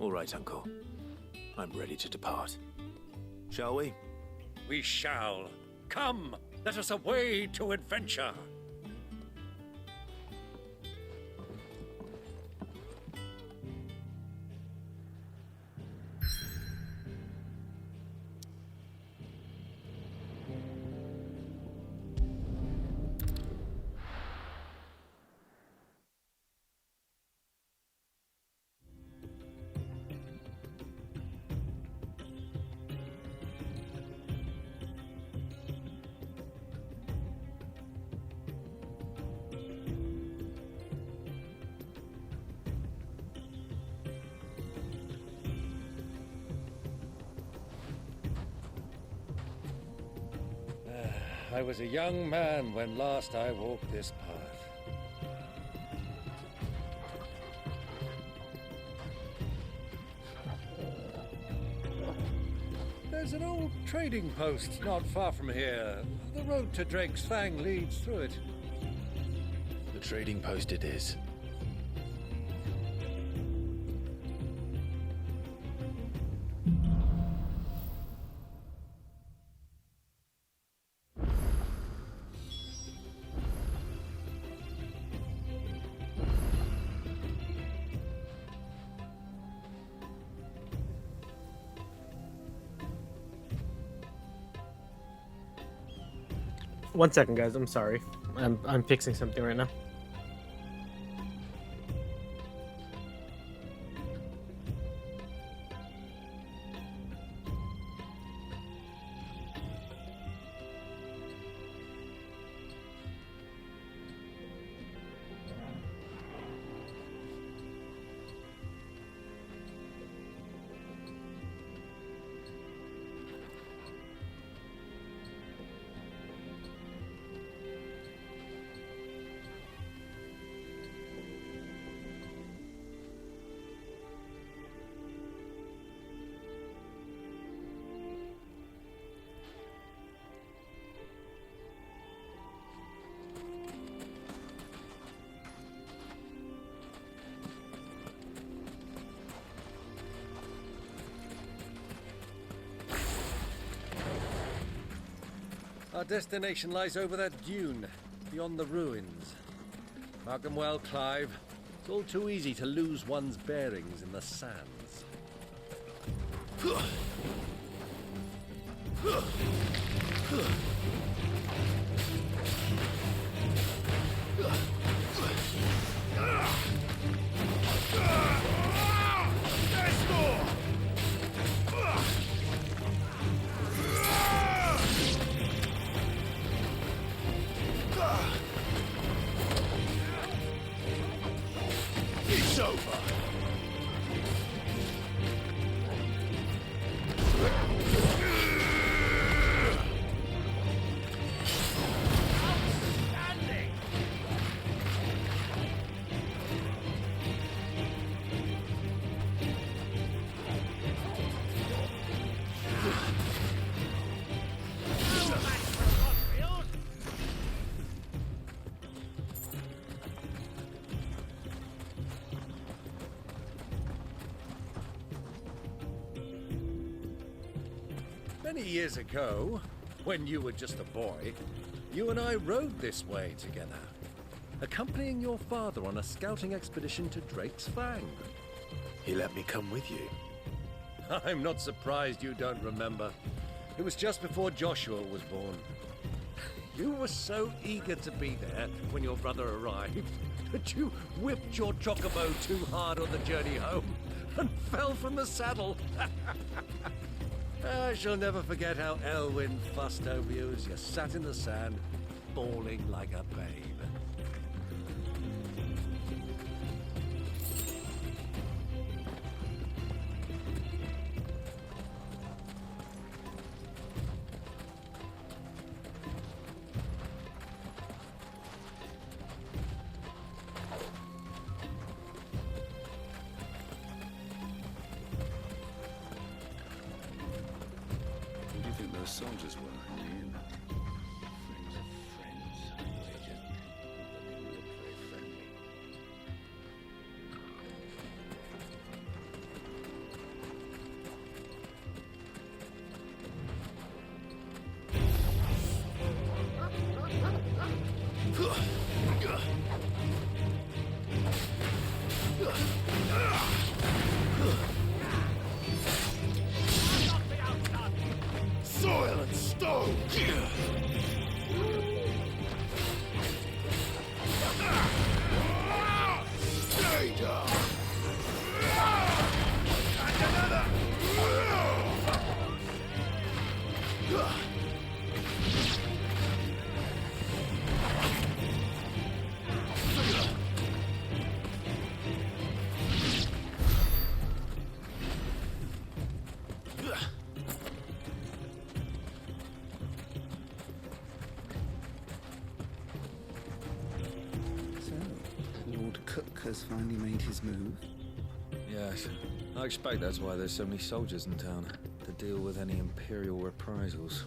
All right, Uncle. I'm ready to depart. Shall we? We shall. Come, let us away to adventure. I was a young man when last I walked this path. There's an old trading post not far from here. The road to Drake's Fang leads through it. The trading post it is. One second, guys. I'm sorry. I'm fixing something right now. Our destination lies over that dune, beyond the ruins. Mark them well, Clive. It's all too easy to lose one's bearings in the sands. It's over. Many years ago, when you were just a boy, you and I rode this way together, accompanying your father on a scouting expedition to Drake's Fang. He let me come with you. I'm not surprised you don't remember. It was just before Joshua was born. You were so eager to be there when your brother arrived that you whipped your chocobo too hard on the journey home and fell from the saddle. I shall never forget how Elwyn fussed over you as you sat in the sand, bawling like a babe. Who do you think those soldiers were in the inn? Friends of friends, I wager. They didn't look very friendly. cook has finally made his move? Yes. I expect that's why there's so many soldiers in town, to deal with any Imperial reprisals.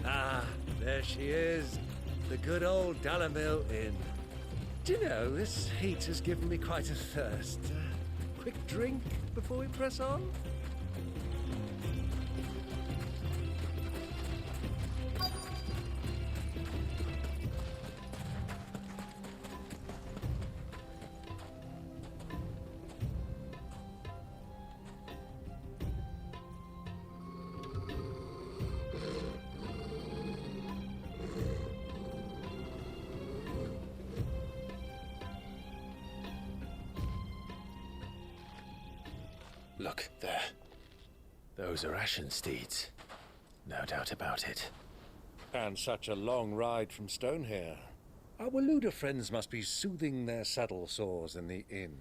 Ah, there she is. The good old Dalamil Inn. Do you know, this heat has given me quite a thirst. Quick drink before we press on? Look, there. Those are ashen steeds. No doubt about it. And such a long ride from Stonehair. Our Waluda friends must be soothing their saddle sores in the inn.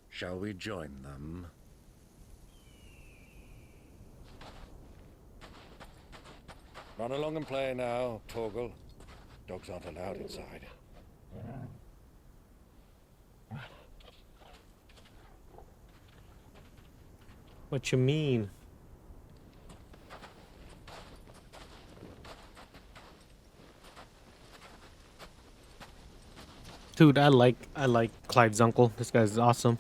Shall we join them? Run along and play now, Torgal. Dogs aren't allowed inside. What you mean? Dude, I like Clyde's uncle. This guy's awesome.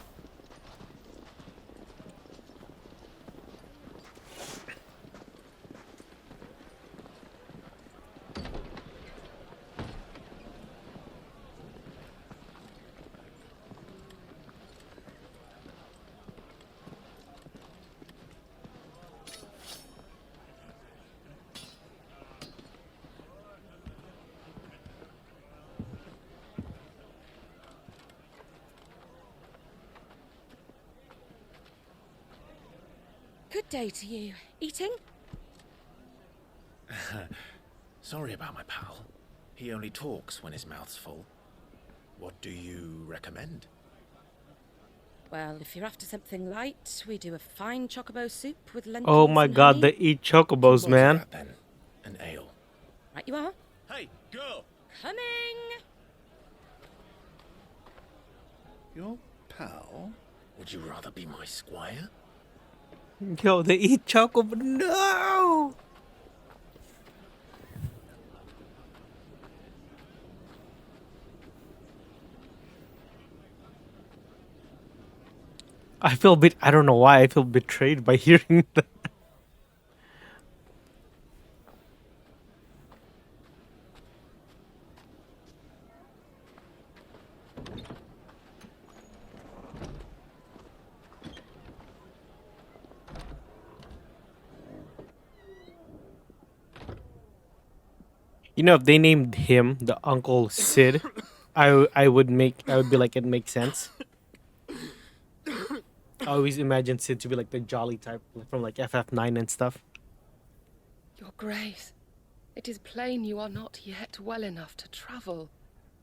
Good day to you. Eating? Sorry about my pal. He only talks when his mouth's full. What do you recommend? Well, if you're after something light, we do a fine chocobo soup with lentils Oh my and god, honey. they eat chocobos, What's man. that, then? An ale. Right you are. Hey, girl! Coming! Your pal? Would you rather be my squire? Yo, they eat chocobo. No! I feel a bit, I don't know why, I feel betrayed by hearing that. You know, if they named him the Uncle Sid, I would be like, it makes sense. I always imagine Sid to be like the jolly type from like FF9 and stuff. Your Grace, it is plain you are not yet well enough to travel.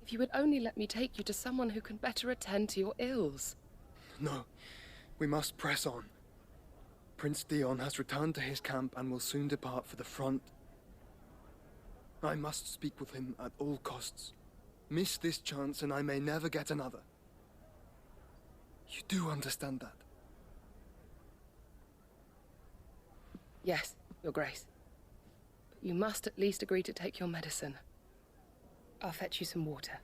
If you would only let me take you to someone who can better attend to your ills. No, we must press on. Prince Dion has returned to his camp and will soon depart for the front. I must speak with him at all costs. Miss this chance and I may never get another. You do understand that? Yes, Your Grace. But you must at least agree to take your medicine. I'll fetch you some water.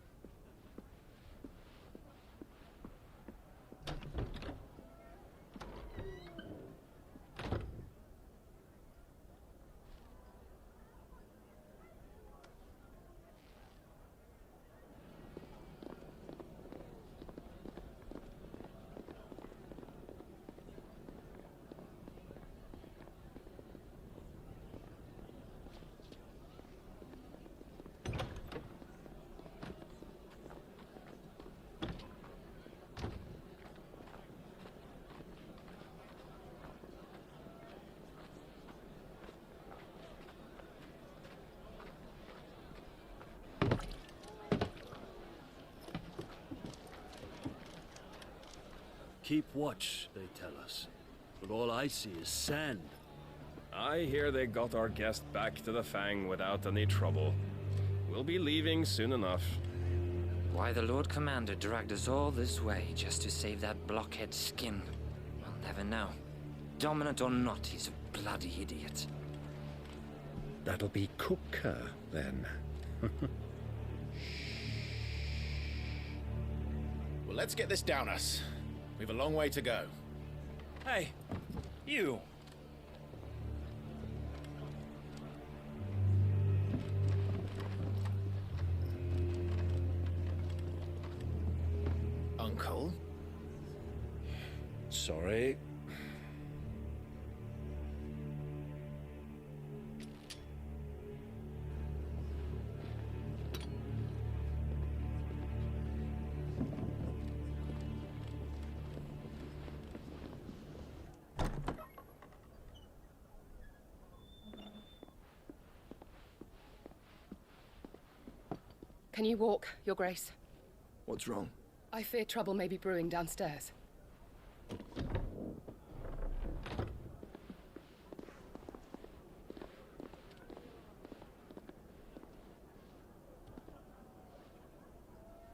Keep watch, they tell us. But all I see is sand. I hear they got our guest back to the Fang without any trouble. We'll be leaving soon enough. Why the Lord Commander dragged us all this way just to save that blockhead's skin, we'll never know. Dominant or not, he's a bloody idiot. That'll be Cooker, then. Well, let's get this down us. We've a long way to go. Hey, you. Uncle? Sorry. Can you walk, Your Grace? What's wrong? I fear trouble may be brewing downstairs.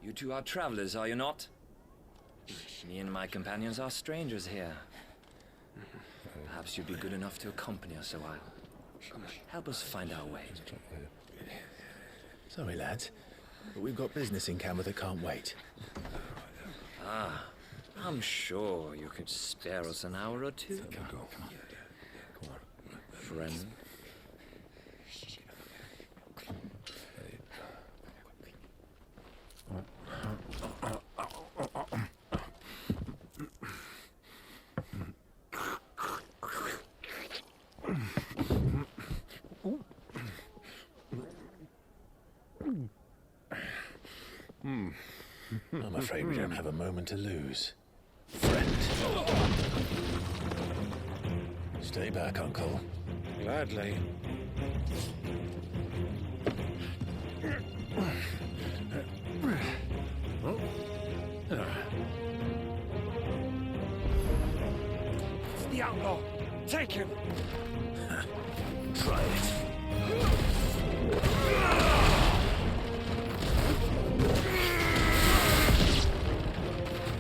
You two are travelers, are you not? Me and my companions are strangers here. Perhaps you'd be good enough to accompany us a while. Help us find our way. Sorry, lads, but we've got business in camera that can't wait. Ah, I'm sure you could spare us an hour or two. Friend. I'm afraid we don't have a moment to lose. Friend. Stay back, Uncle. Gladly. It's the outlaw. Take him. Try it.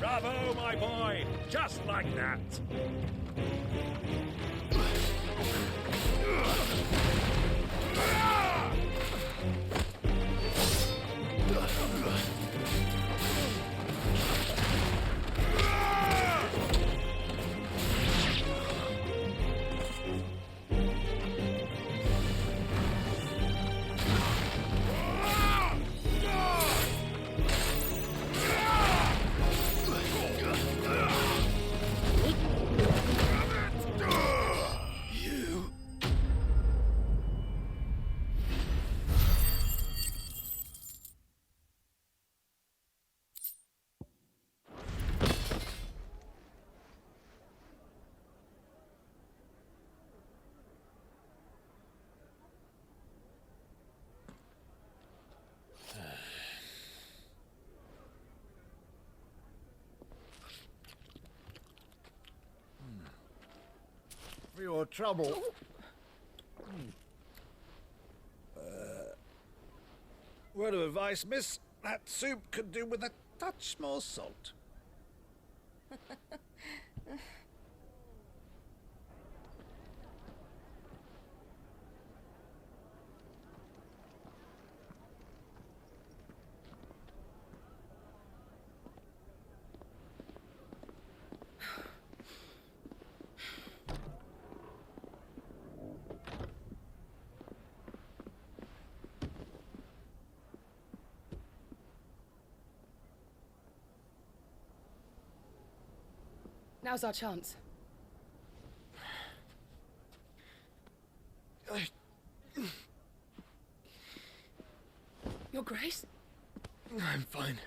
Bravo, my boy! Just like that! For your trouble. Word of advice, miss. That soup could do with a touch more salt. Now's our chance. Your Grace? I'm fine.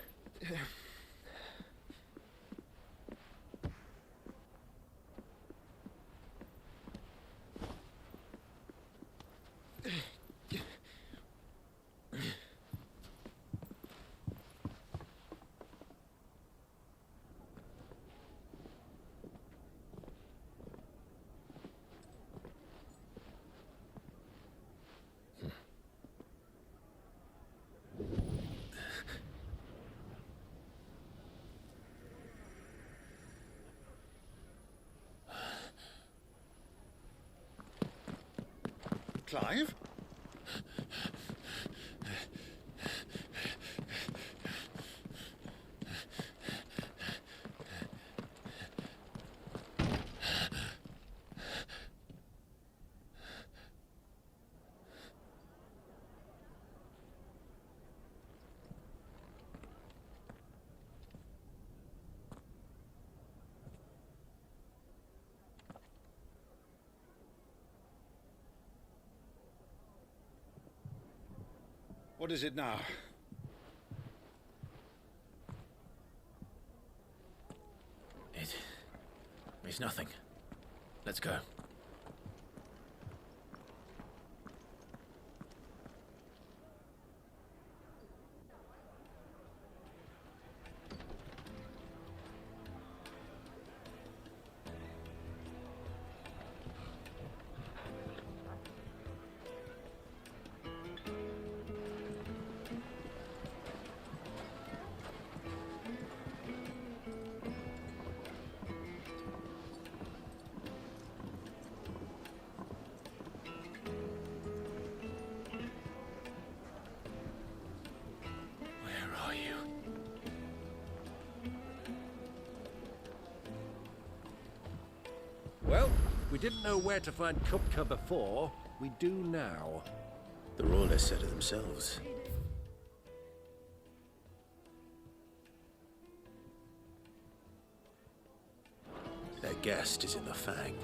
Clive? What is it now? It's nothing. Let's go. Well, we didn't know where to find Kupka before. We do now. The Royalists said it themselves. Their guest is in the Fang.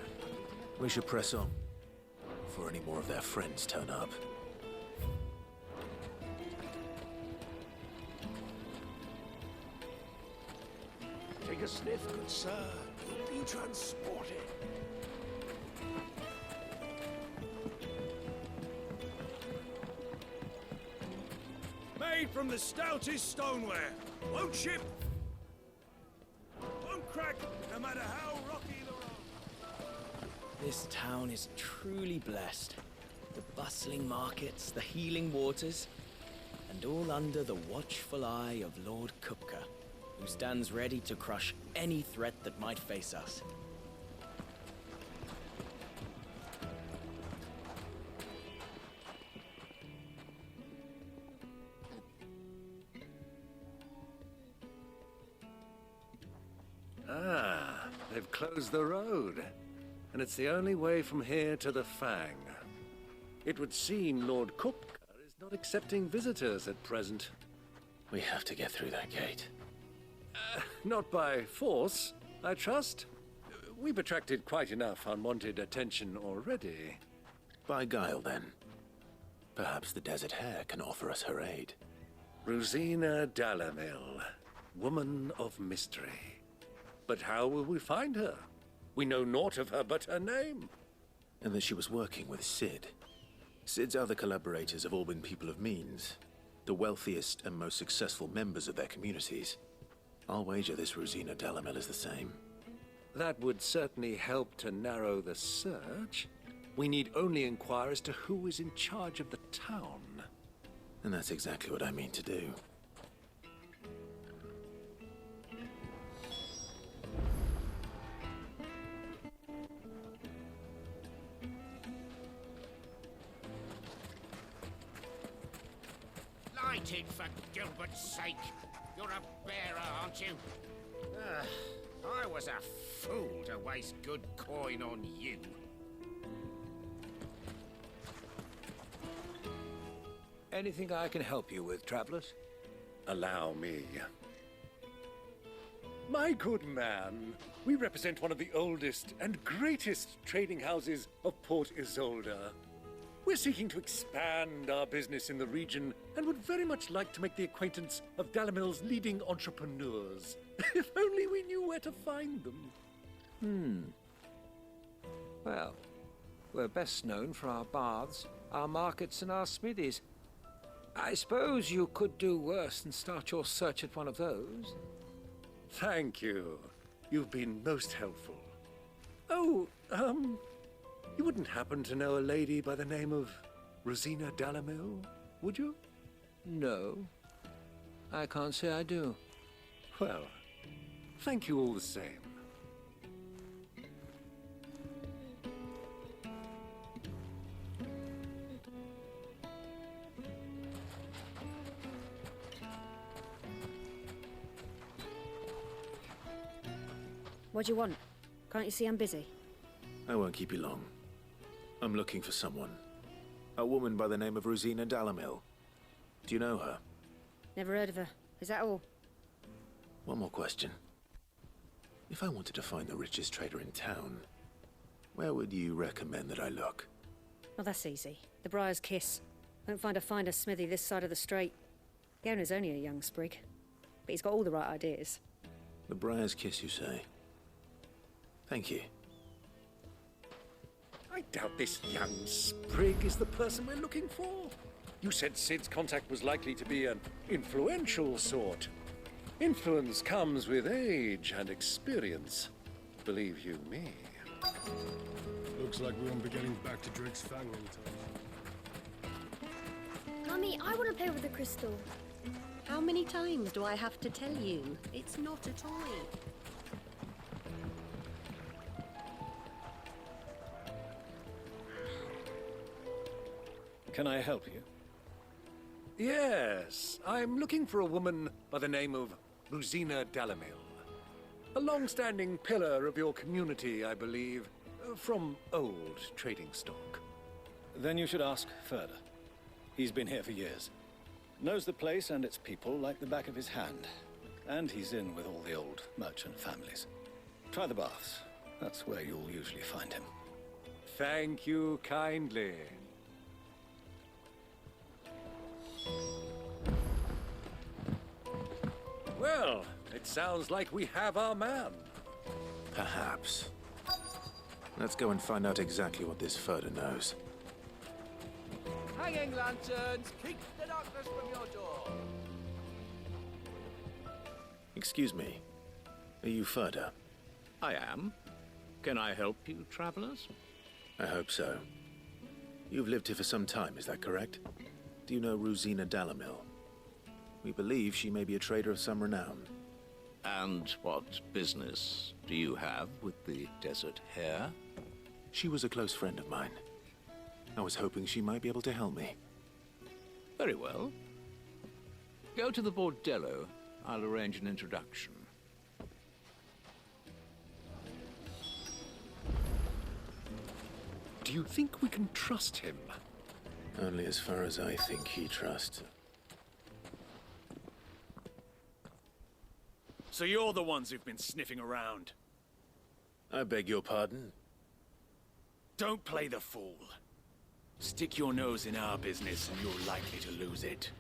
We should press on, before any more of their friends turn up. Take a sniff, good sir. You'll be transported. Made from the stoutest stoneware. Won't chip. Won't crack, no matter how rocky the road. This town is truly blessed. The bustling markets, the healing waters, and all under the watchful eye of Lord Kupka, who stands ready to crush any threat that might face us. Ah, they've closed the road. And it's the only way from here to the Fang. It would seem Lord Kupka is not accepting visitors at present. We have to get through that gate. Not by force, I trust. We've attracted quite enough unwanted attention already. By guile, then. Perhaps the Desert Hare can offer us her aid. Rosina Dalamil, woman of mystery. But how will we find her? We know naught of her but her name. And that she was working with Sid. Sid's other collaborators have all been people of means, the wealthiest and most successful members of their communities. I'll wager this Rosina Dalamil is the same. That would certainly help to narrow the search. We need only inquire as to who is in charge of the town. And that's exactly what I mean to do. Light it, for Gilbert's sake. You're a bearer, aren't you? I was a fool to waste good coin on you. Anything I can help you with, travelers? Allow me. My good man, we represent one of the oldest and greatest trading houses of Port Isolde. We're seeking to expand our business in the region and would very much like to make the acquaintance of Dalamil's leading entrepreneurs. If only we knew where to find them. Well, we're best known for our baths, our markets, and our smithies. I suppose you could do worse than start your search at one of those. Thank you. You've been most helpful. Oh, you wouldn't happen to know a lady by the name of Rosina Dalamil, would you? No, I can't say I do. Well, thank you all the same. What do you want? Can't you see I'm busy? I won't keep you long. I'm looking for someone. A woman by the name of Rosina Dalamil. Do you know her? Never heard of her. Is that all? One more question. If I wanted to find the richest trader in town, where would you recommend that I look? Well, that's easy. The Briar's Kiss. Won't find a finer smithy this side of the strait. The owner's only a young sprig, but he's got all the right ideas. The Briar's Kiss, you say? Thank you. I doubt this young sprig is the person we're looking for. You said Sid's contact was likely to be an influential sort. Influence comes with age and experience. Believe you me. Looks like we won't be getting back to Drake's Fang anytime soon. Mummy, I want to play with the crystal. How many times do I have to tell you? It's not a toy. Can I help you? Yes, I'm looking for a woman by the name of Rosina Dalamil. A long-standing pillar of your community, I believe, from old trading stock. Then you should ask Further. He's been here for years. Knows the place and its people like the back of his hand. And he's in with all the old merchant families. Try the baths. That's where you'll usually find him. Thank you kindly. Well, it sounds like we have our man. Perhaps. Let's go and find out exactly what this Further knows. Hanging lanterns, keep the darkness from your door. Excuse me. Are you Further? I am. Can I help you, travelers? I hope so. You've lived here for some time, is that correct? Do you know Rosina Dalamil? We believe she may be a trader of some renown. And what business do you have with the desert hare? She was a close friend of mine. I was hoping she might be able to help me. Very well. Go to the bordello. I'll arrange an introduction. Do you think we can trust him? Only as far as I think he trusts. So you're the ones who've been sniffing around? I beg your pardon? Don't play the fool. Stick your nose in our business and you're likely to lose it.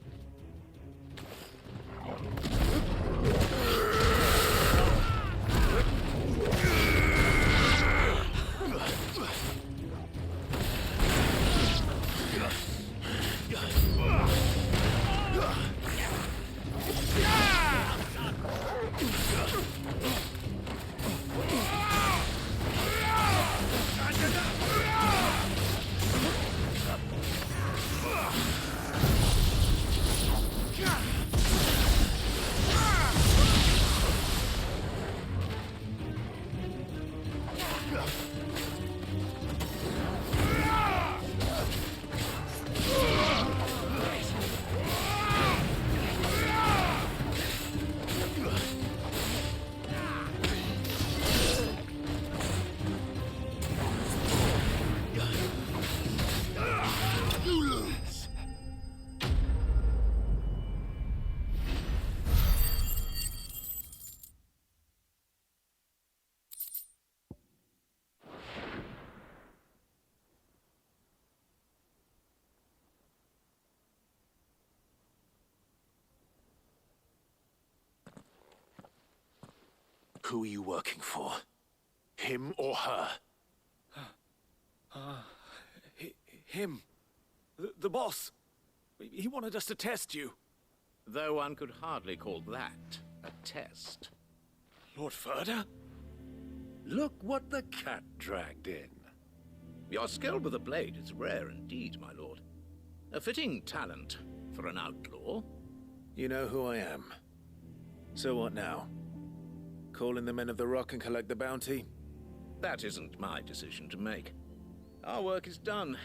Who are you working for? Him or her? Him. The boss. He wanted us to test you. Though one could hardly call that a test. Lord Further? Look what the cat dragged in. Your skill with the blade is rare indeed, my lord. A fitting talent for an outlaw. You know who I am. So what now? Call in the Men of the Rock and collect the bounty? That isn't my decision to make. Our work is done.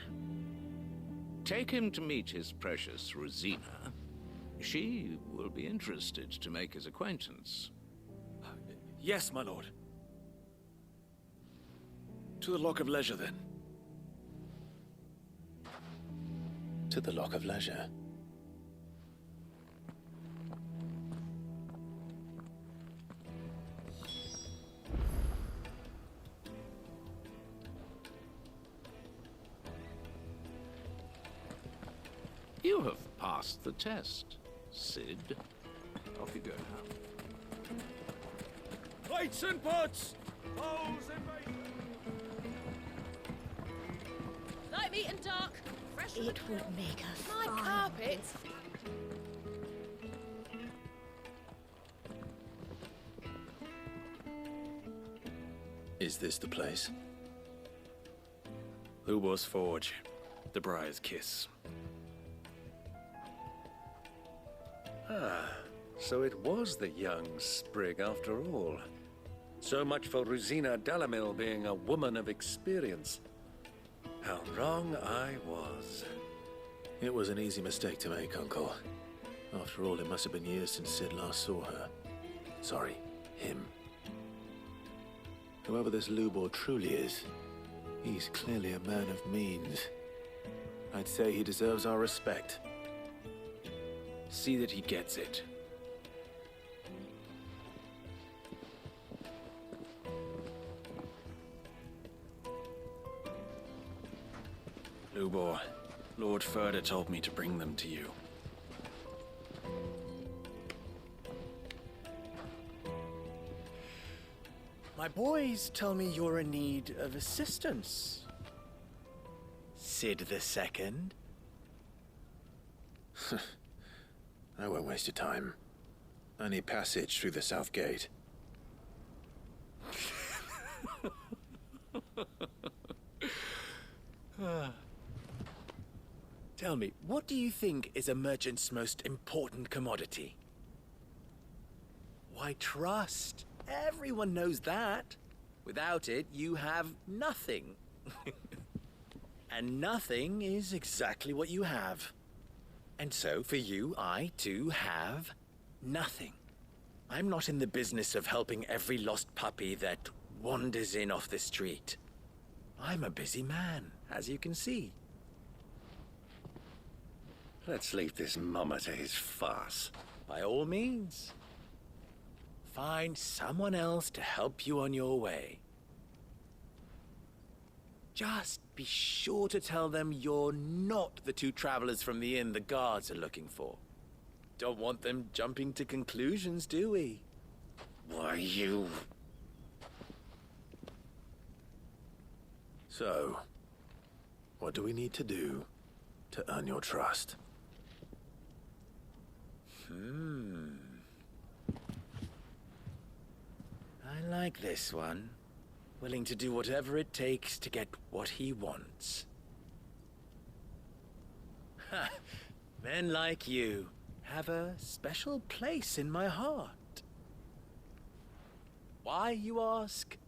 Take him to meet his precious Rosina. She will be interested to make his acquaintance. Yes, my lord. To the Lock of Leisure, then. To the Lock of Leisure. You have passed the test, Sid. Off you go now. Plates and pots! Bowls and bacon! Light meat and dark. Fresh It would make a My fine carpets. Is this the place? Lubor's Forge. The Briar's Kiss. Ah, so it was the young sprig after all. So much for Rosina Delamil being a woman of experience. How wrong I was. It was an easy mistake to make, Uncle. After all, it must have been years since Sid last saw her. Sorry, him. Whoever this Lubor truly is, he's clearly a man of means. I'd say he deserves our respect. See that he gets it. Lubor, Lord Furder told me to bring them to you. My boys tell me you're in need of assistance. Sid the Second. I won't waste your time. I need passage through the south gate. Tell me, what do you think is a merchant's most important commodity? Why, trust. Everyone knows that. Without it, you have nothing. And nothing is exactly what you have. And so, for you, I, too, have nothing. I'm not in the business of helping every lost puppy that wanders in off the street. I'm a busy man, as you can see. Let's leave this mummer to his farce. By all means. Find someone else to help you on your way. Just be sure to tell them you're not the two travelers from the inn the guards are looking for. Don't want them jumping to conclusions, do we? Why, you... So, what do we need to do to earn your trust? I like this one. Willing to do whatever it takes to get what he wants. Ha! Men like you have a special place in my heart. Why, you ask?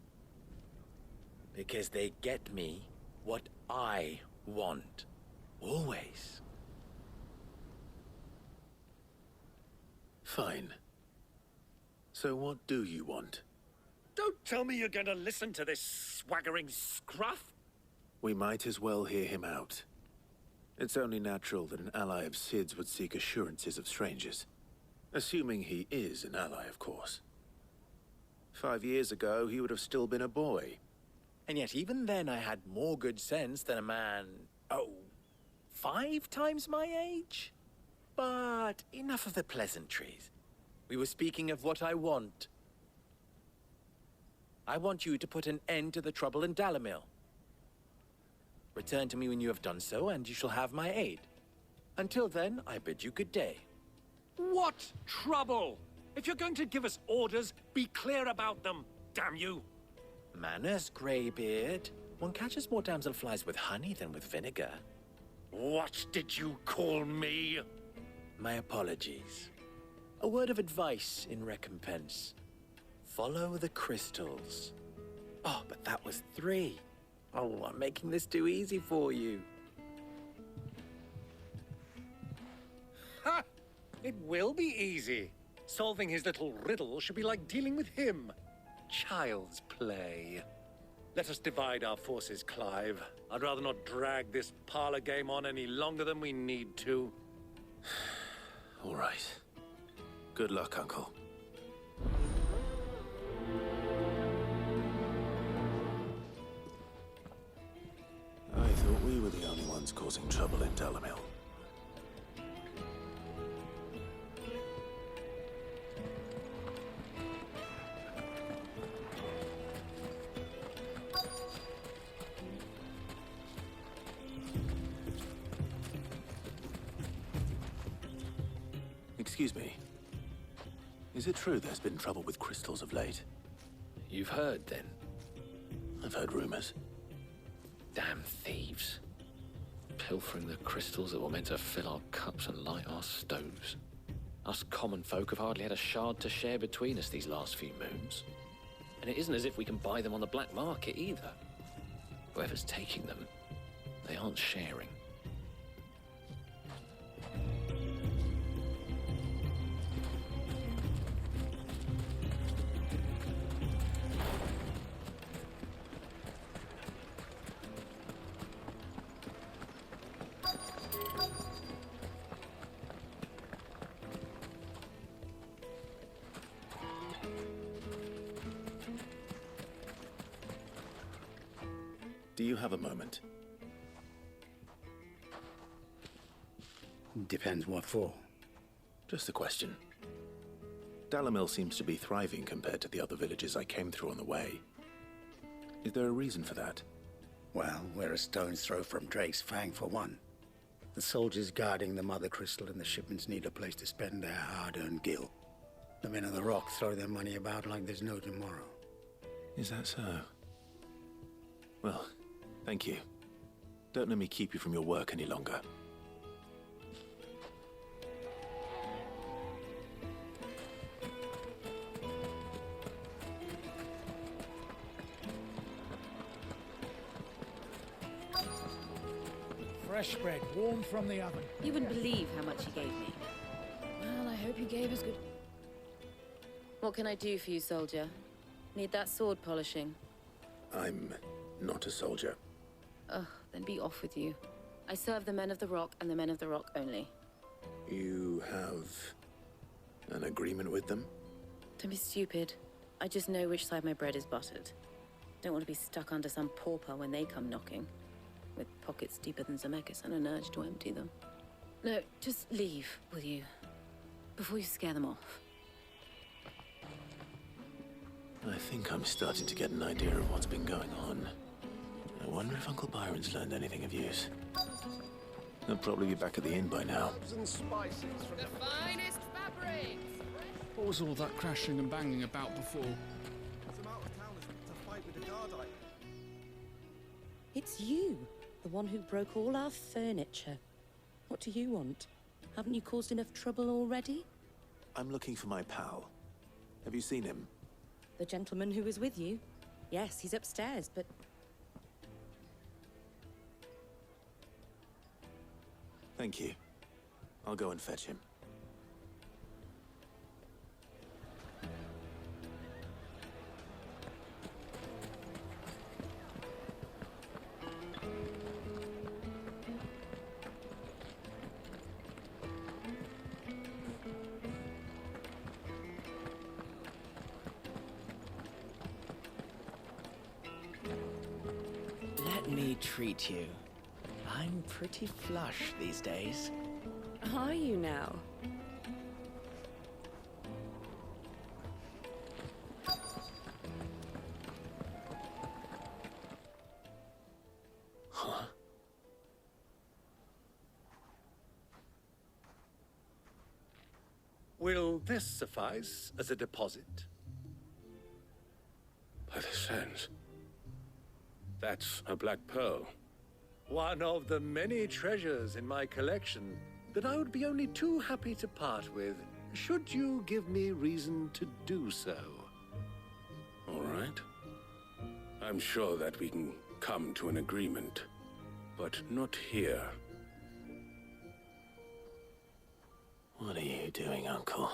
Because they get me what I want. Always. Fine. So what do you want? Don't tell me you're going to listen to this swaggering scruff. We might as well hear him out. It's only natural that an ally of Sid's would seek assurances of strangers. Assuming he is an ally, of course. 5 years ago, he would have still been a boy. And yet even then I had more good sense than a man, 5 times my age? But enough of the pleasantries. We were speaking of what I want. I want you to put an end to the trouble in Dalamil. Return to me when you have done so, and you shall have my aid. Until then, I bid you good day. What trouble? If you're going to give us orders, be clear about them, damn you! Manners, Greybeard. One catches more damselflies with honey than with vinegar. What did you call me? My apologies. A word of advice in recompense. Follow the crystals. Oh, but that was 3. Oh, I'm making this too easy for you. Ha! It will be easy. Solving his little riddle should be like dealing with him. Child's play. Let us divide our forces, Clive. I'd rather not drag this parlor game on any longer than we need to. All right. Good luck, Uncle. I thought we were the only ones causing trouble in Dalamil. Excuse me. Is it true there's been trouble with crystals of late? You've heard, then? I've heard rumors. Damn thieves. Pilfering the crystals that were meant to fill our cups and light our stoves. Us common folk have hardly had a shard to share between us these last few moons. And it isn't as if we can buy them on the black market either. Whoever's taking them, they aren't sharing. Do you have a moment? Depends what for. Just a question. Dalamil seems to be thriving compared to the other villages I came through on the way. Is there a reason for that? Well, we're a stone's throw from Drake's Fang for one. The soldiers guarding the Mother Crystal and the shipments need a place to spend their hard-earned gil. The men of the Rock throw their money about like there's no tomorrow. Is that so? Well, thank you. Don't let me keep you from your work any longer. Fresh bread, warm from the oven. You wouldn't believe how much he gave me. Well, I hope he gave us good... What can I do for you, soldier? Need that sword polishing? I'm not a soldier. Ugh, then be off with you. I serve the men of the Rock and the men of the Rock only. You have an agreement with them? Don't be stupid. I just know which side my bread is buttered. Don't want to be stuck under some pauper when they come knocking. With pockets deeper than Zemeckis and an urge to empty them. No, just leave, will you? Before you scare them off. I think I'm starting to get an idea of what's been going on. I wonder if Uncle Byron's learned anything of use. He'll probably be back at the inn by now. And spices from The finest fabrics! What was all that crashing and banging about before? Some out-of-towners to fight with the Guardite. It's you, the one who broke all our furniture. What do you want? Haven't you caused enough trouble already? I'm looking for my pal. Have you seen him? The gentleman who was with you? Yes, he's upstairs, but... Thank you. I'll go and fetch him. Let me treat you. I'm pretty flush these days. Are you now? Huh? Will this suffice as a deposit? By the sands. That's a black pearl. One of the many treasures in my collection that I would be only too happy to part with, should you give me reason to do so. All right. I'm sure that we can come to an agreement, but not here. What are you doing, Uncle?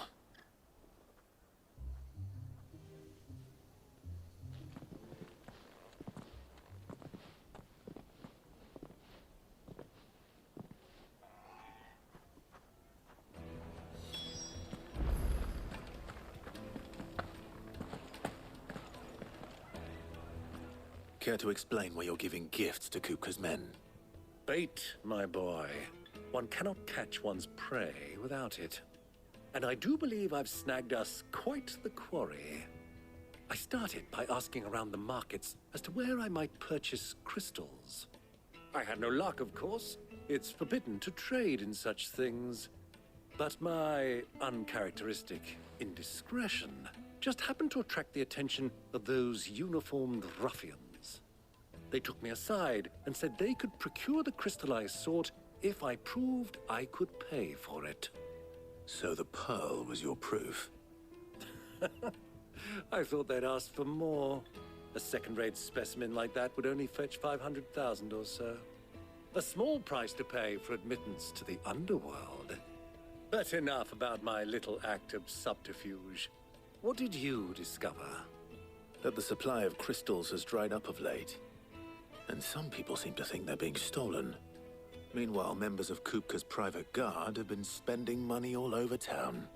Care to explain why you're giving gifts to Kupka's men? Bait, my boy. One cannot catch one's prey without it. And I do believe I've snagged us quite the quarry. I started by asking around the markets as to where I might purchase crystals. I had no luck, of course. It's forbidden to trade in such things. But my uncharacteristic indiscretion just happened to attract the attention of those uniformed ruffians. They took me aside and said they could procure the crystal I sought if I proved I could pay for it. So the pearl was your proof? I thought they'd asked for more. A second-rate specimen like that would only fetch 500,000 or so. A small price to pay for admittance to the underworld. But enough about my little act of subterfuge. What did you discover? That the supply of crystals has dried up of late. And some people seem to think they're being stolen. Meanwhile, members of Kupka's private guard have been spending money all over town.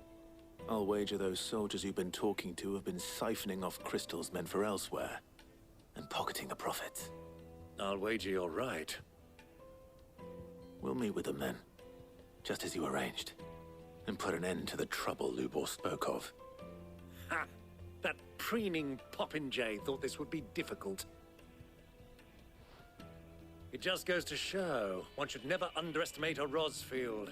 I'll wager those soldiers you've been talking to have been siphoning off crystals meant for elsewhere, and pocketing the profits. I'll wager you're right. We'll meet with them then, just as you arranged, and put an end to the trouble Lubor spoke of. Ha! That preening popinjay thought this would be difficult. It just goes to show, one should never underestimate a Rosfield.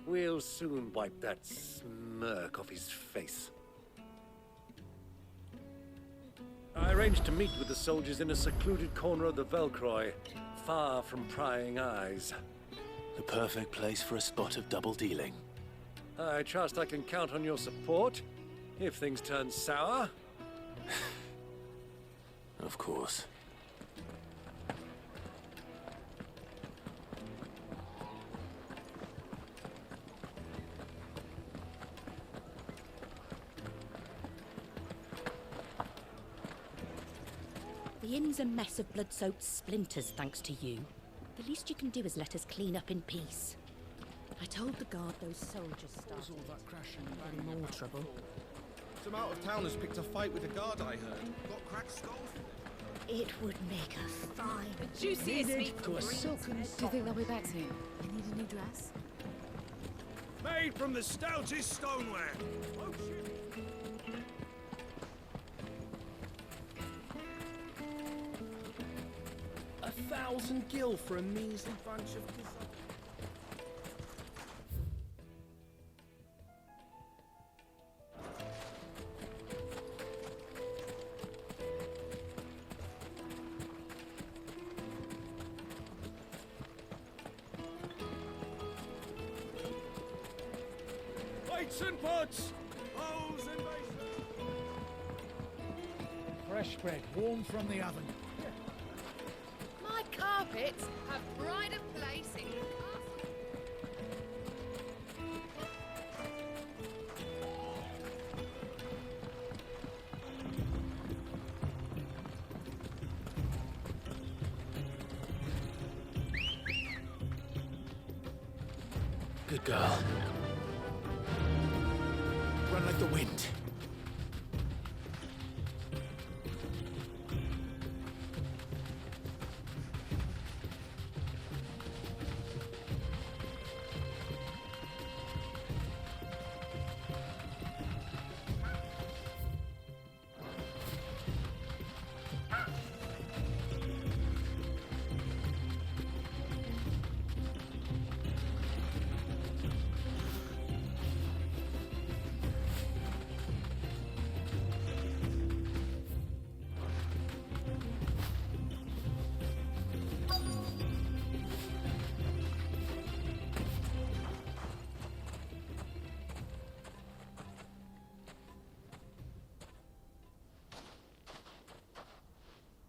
We'll soon wipe that smirk off his face. I arranged to meet with the soldiers in a secluded corner of the Velcroy, far from prying eyes. The perfect place for a spot of double dealing. I trust I can count on your support, if things turn sour. Of course. The inn's a mess of blood-soaked splinters, thanks to you. The least you can do is let us clean up in peace. I told the guard those soldiers started all that crashing and getting banging more about trouble. Some out-of-towners picked a fight with a guard, I heard. Got cracked skulls. It would make a fine... The juiciest meat to a silken... Do you think they'll be back soon? You need a new dress? Made from the stoutest stoneware. Oh, shit. $1,000 gil for a measly bunch of design. Plates and pots! Bowls and basins! Fresh bread, warm from the oven. My carpets have pride of place in the castle. Good girl. Run like the wind.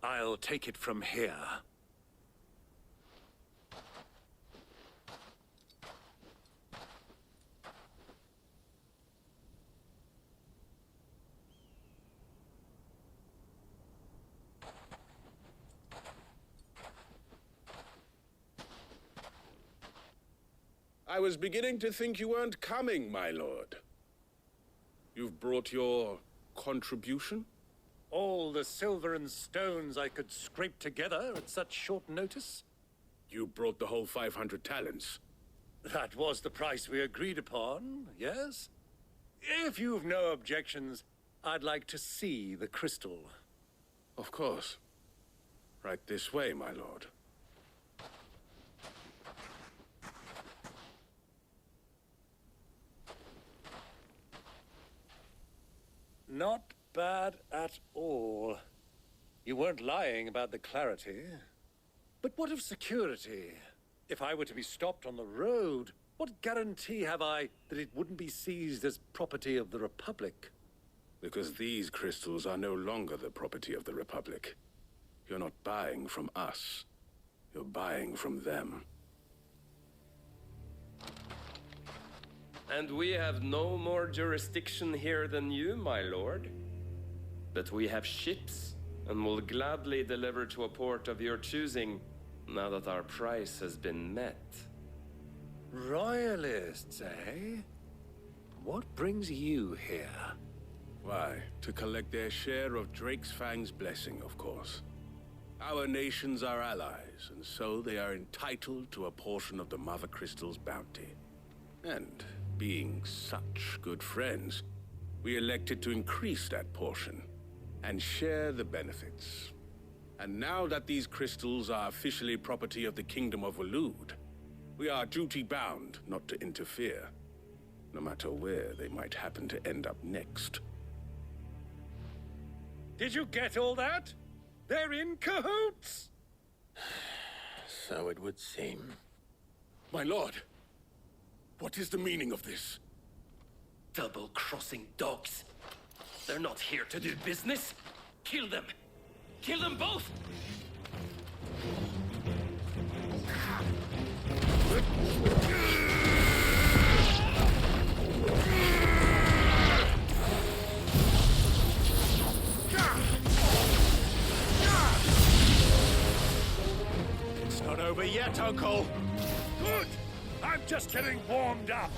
I'll take it from here. I was beginning to think you weren't coming, my lord. You've brought your contribution? All the silver and stones I could scrape together at such short notice? You brought the whole 500 talents. That was the price we agreed upon, yes? If you've no objections, I'd like to see the crystal. Of course. Right this way, my lord. Not bad at all. You weren't lying about the clarity. But what of security? If I were to be stopped on the road, what guarantee have I that it wouldn't be seized as property of the Republic? Because these crystals are no longer the property of the Republic. You're not buying from us. You're buying from them. And we have no more jurisdiction here than you, my lord. But we have ships, and will gladly deliver to a port of your choosing, now that our price has been met. Royalists, eh? What brings you here? Why, to collect their share of Drake's Fang's blessing, of course. Our nations are allies, and so they are entitled to a portion of the Mother Crystal's bounty. And being such good friends, we elected to increase that portion and share the benefits. And now that these crystals are officially property of the Kingdom of Waloed, we are duty-bound not to interfere, no matter where they might happen to end up next. Did you get all that? They're in cahoots! So it would seem. My lord, what is the meaning of this? Double-crossing dogs. They're not here to do business. Kill them! Kill them both! It's not over yet, Uncle. Good! I'm just getting warmed up.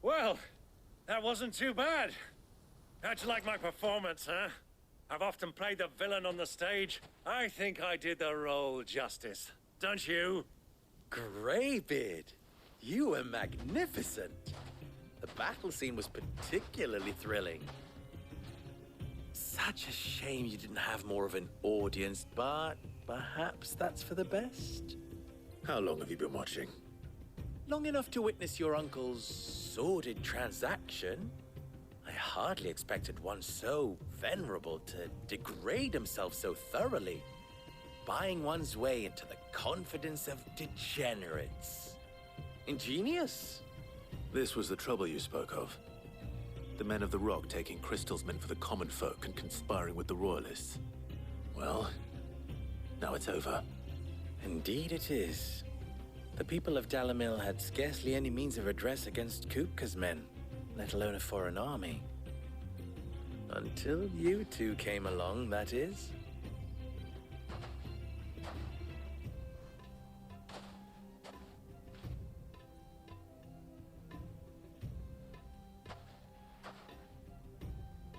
Well, that wasn't too bad. How'd you like my performance, huh? I've often played the villain on the stage. I think I did the role justice. Don't you? Greybeard, you were magnificent. The battle scene was particularly thrilling. Such a shame you didn't have more of an audience, but perhaps that's for the best. How long have you been watching? Long enough to witness your uncle's sordid transaction. I hardly expected one so venerable to degrade himself so thoroughly, buying one's way into the confidence of degenerates. Ingenious. This was the trouble you spoke of. The men of the Rock taking crystals meant for the common folk and conspiring with the Royalists. Well, now it's over. Indeed it is. The people of Dalamil had scarcely any means of redress against Kupka's men, let alone a foreign army. Until you two came along, that is.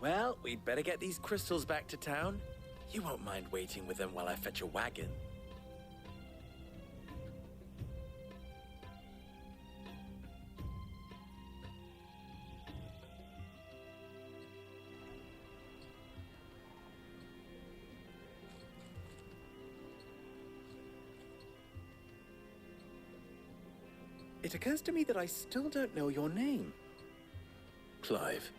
Well, we'd better get these crystals back to town. You won't mind waiting with them while I fetch a wagon. It occurs to me that I still don't know your name. Clive.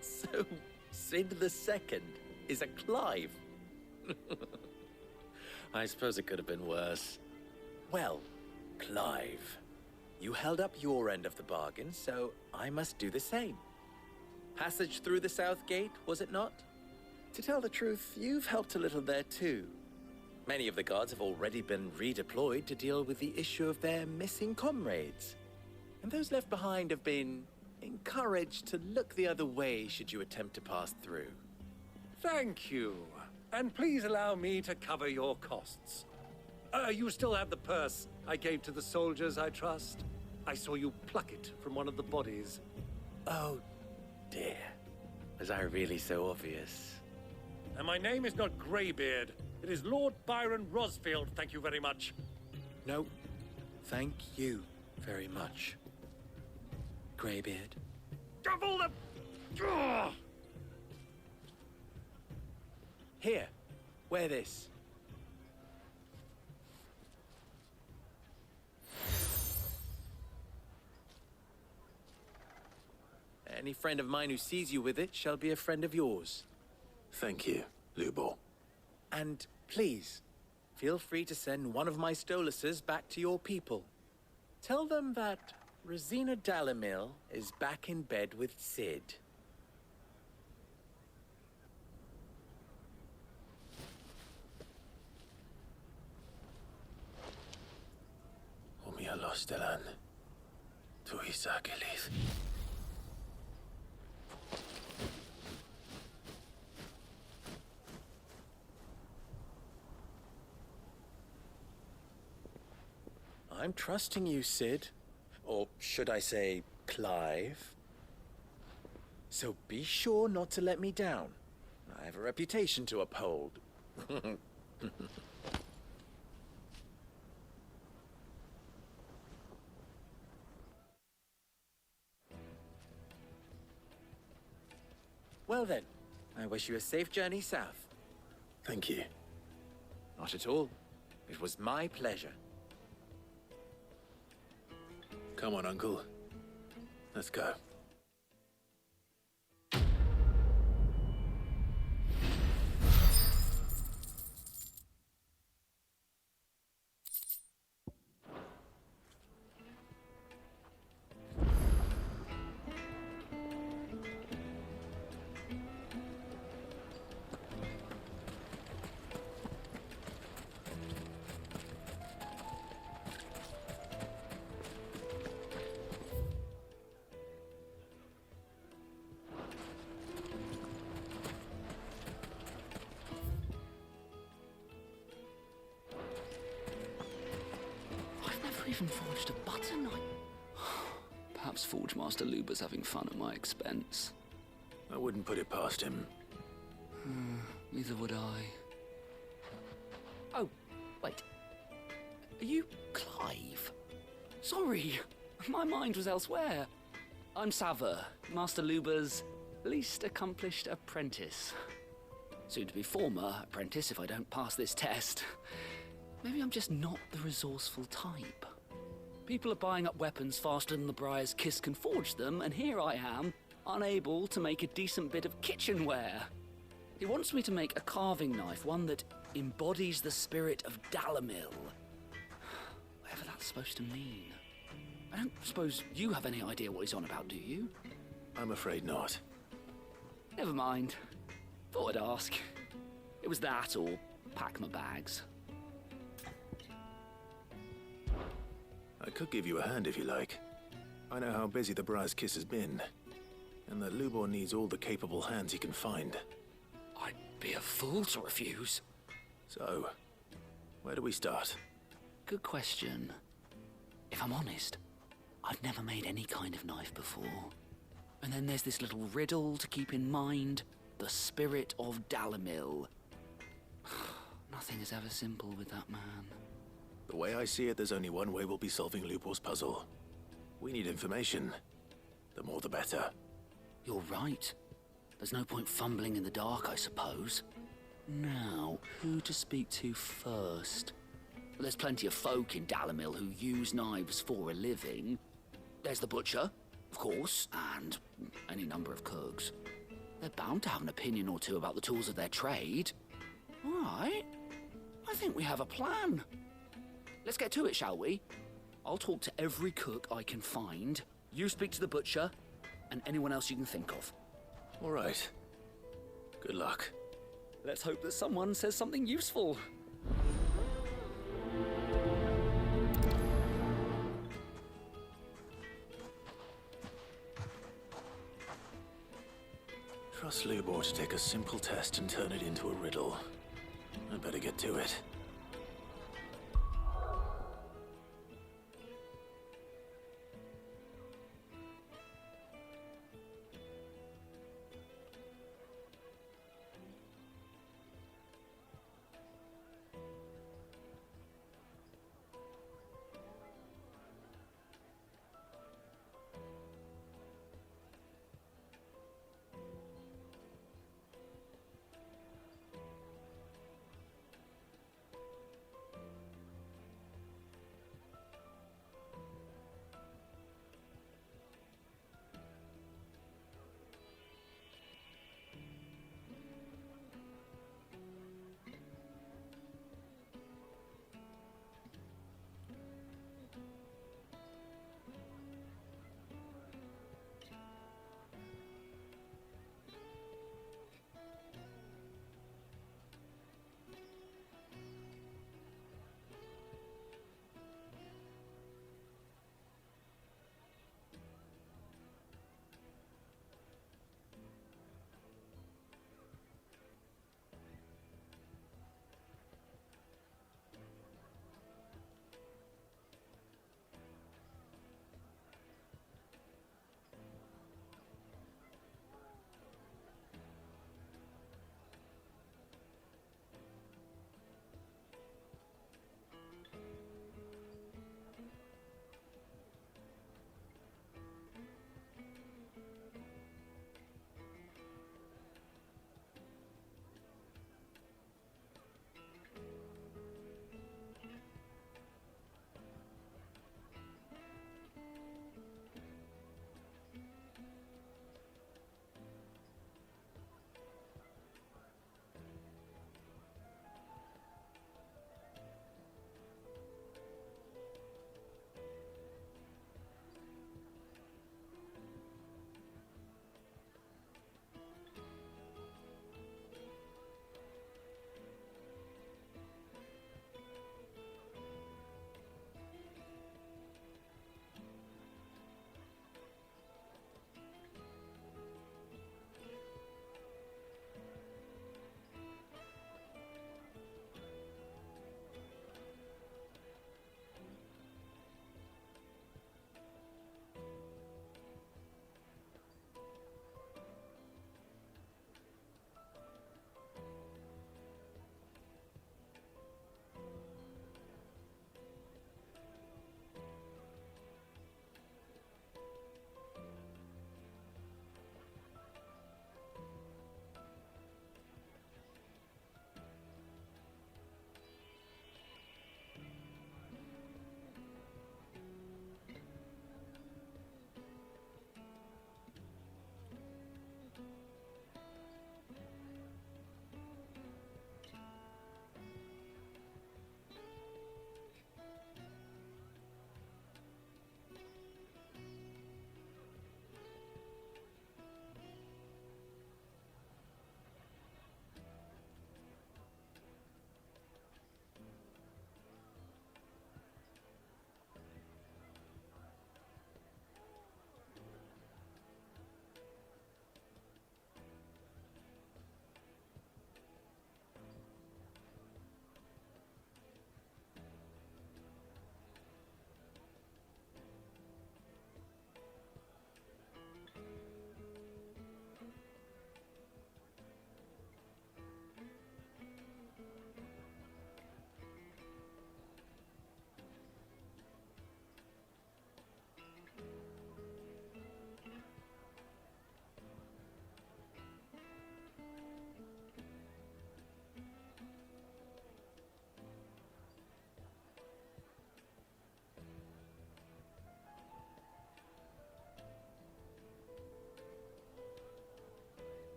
So, Sid the Second is a Clive? I suppose it could have been worse. Well, Clive, you held up your end of the bargain, so I must do the same. Passage through the South Gate, was it not? To tell the truth, you've helped a little there too. Many of the guards have already been redeployed to deal with the issue of their missing comrades. And those left behind have been encouraged to look the other way should you attempt to pass through. Thank you. And please allow me to cover your costs. You still have the purse I gave to the soldiers, I trust? I saw you pluck it from one of the bodies. Oh, dear. Was I really so obvious? And my name is not Greybeard. It is Lord Byron Rosfield, thank you very much. No, thank you very much, Greybeard. Of all the... Ugh! Here, wear this. Any friend of mine who sees you with it shall be a friend of yours. Thank you, Lubor. And please, feel free to send one of my Stoluses back to your people. Tell them that Rosina Dalamil is back in bed with Sid. Omia Lostelan. Tuisa Kelith. I'm trusting you, Sid. Or should I say, Clive? So be sure not to let me down. I have a reputation to uphold. Well then, I wish you a safe journey south. Thank you. Not at all. It was my pleasure. Come on, Uncle. Let's go. Even forged a butter knife. Perhaps Forge Master Luber's having fun at my expense. I wouldn't put it past him. Neither would I. Oh, wait. Are you Clive? Sorry, my mind was elsewhere. I'm Saver, Master Luber's least accomplished apprentice. Soon to be former apprentice if I don't pass this test. Maybe I'm just not the resourceful type. People are buying up weapons faster than the Briar's Kiss can forge them, and here I am, unable to make a decent bit of kitchenware. He wants me to make a carving knife, one that embodies the spirit of Dalamil. Whatever that's supposed to mean. don't suppose you have any idea what he's on about, do you? I'm afraid not. Never mind. Thought I'd ask. It was that or pack my bags. I could give you a hand if you like. I know how busy the Briar's Kiss has been, and that Lubor needs all the capable hands he can find. I'd be a fool to refuse. So, where do we start? Good question. If I'm honest, I've never made any kind of knife before. And then there's this little riddle to keep in mind. The spirit of Dalamil. Nothing is ever simple with that man. The way I see it, there's only one way we'll be solving Lubor's puzzle. We need information. The more the better. You're right. There's no point fumbling in the dark, I suppose. Now, who to speak to first? Well, there's plenty of folk in Dalamil who use knives for a living. There's the butcher, of course, and any number of cooks. They're bound to have an opinion or two about the tools of their trade. All right. I think we have a plan. Let's get to it, shall we? I'll talk to every cook I can find. You speak to the butcher, and anyone else you can think of. All right. Good luck. Let's hope that someone says something useful. Trust Lubor to take a simple test and turn it into a riddle. I'd better get to it.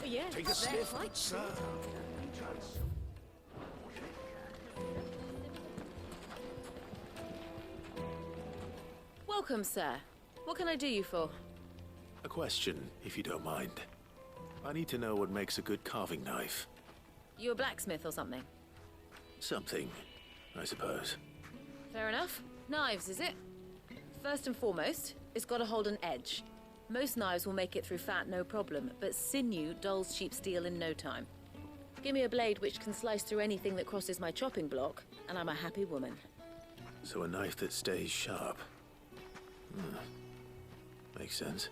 yeah, Take a they're sniff, quite sir. Welcome, sir. What can I do you for? A question, if you don't mind. I need to know what makes a good carving knife. You a blacksmith or something? Something, I suppose. Fair enough. Knives, is it? First and foremost, it's got to hold an edge. Most knives will make it through fat no problem, but sinew dulls cheap steel in no time. Give me a blade which can slice through anything that crosses my chopping block, and I'm a happy woman. So a knife that stays sharp. Makes sense.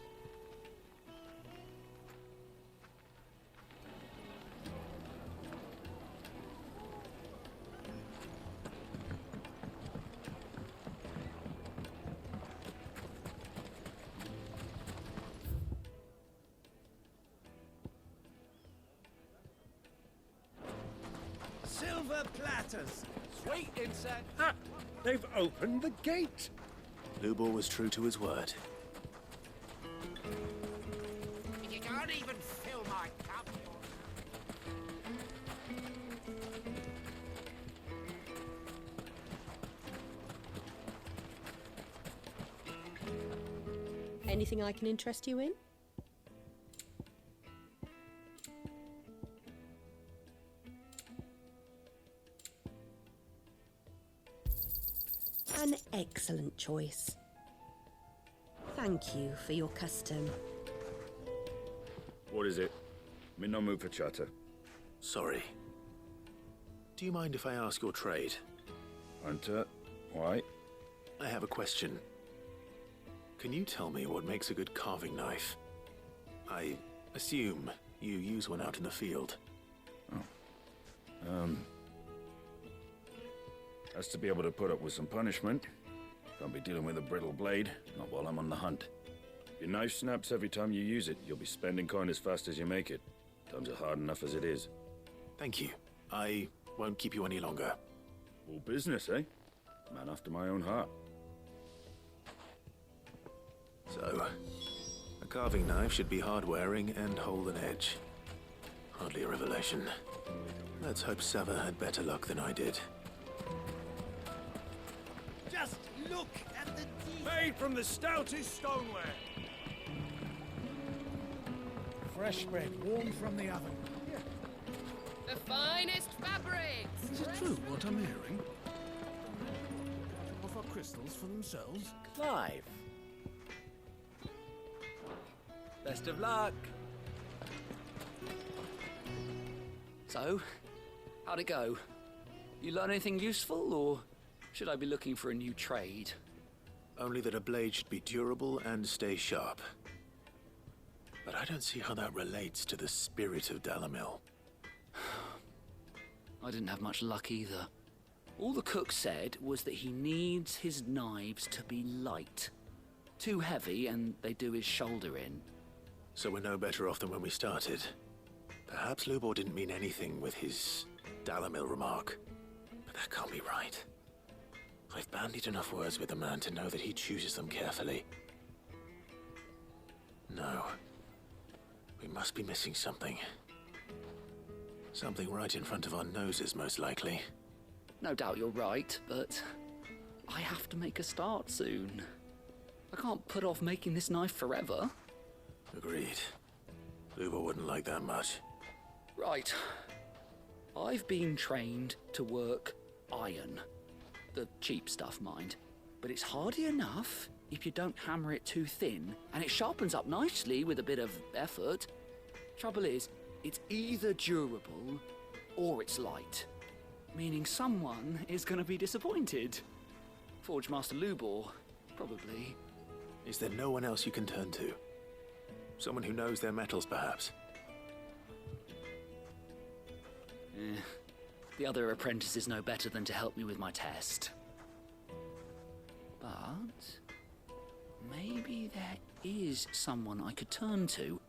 Silver platters. Sweet incense. Ah! They've opened the gate! Lubor was true to his word. You can't even fill my cup. Anything I can interest you in? An excellent choice. Thank you for your custom. What is it? I'm in no mood for chatter. Sorry. Do you mind if I ask your trade? Hunter, why? I have a question. Can you tell me what makes a good carving knife? I assume you use one out in the field. Has to be able to put up with some punishment. Can't be dealing with a brittle blade, not while I'm on the hunt. If your knife snaps every time you use it, you'll be spending coin as fast as you make it. Times are hard enough as it is. Thank you. I won't keep you any longer. All business, eh? Man after my own heart. So, a carving knife should be hard-wearing and hold an edge. Hardly a revelation. Let's hope Sava had better luck than I did. Just look at the Made from the stoutest stoneware. Fresh bread, warm from the oven. The finest fabrics! Is it true what I'm hearing? Offer crystals for themselves? Clive. Best of luck. So, how'd it go? You learn anything useful, or should I be looking for a new trade? Only that a blade should be durable and stay sharp. But I don't see how that relates to the spirit of Dalamil. I didn't have much luck either. All the cook said was that he needs his knives to be light. Too heavy and they do his shoulder in. So we're no better off than when we started. Perhaps Lubor didn't mean anything with his Dalamil remark. But that can't be right. I've bandied enough words with the man to know that he chooses them carefully. No. We must be missing something. Something right in front of our noses, most likely. No doubt you're right, but I have to make a start soon. I can't put off making this knife forever. Agreed. Lubor wouldn't like that much. Right. I've been trained to work iron. The cheap stuff, mind. But it's hardy enough if you don't hammer it too thin, and it sharpens up nicely with a bit of effort. Trouble is, it's either durable or it's light. Meaning someone is going to be disappointed. Forge Master Lubor, probably. Is there no one else you can turn to? Someone who knows their metals, perhaps? The other apprentices know better than to help me with my test. But maybe there is someone I could turn to.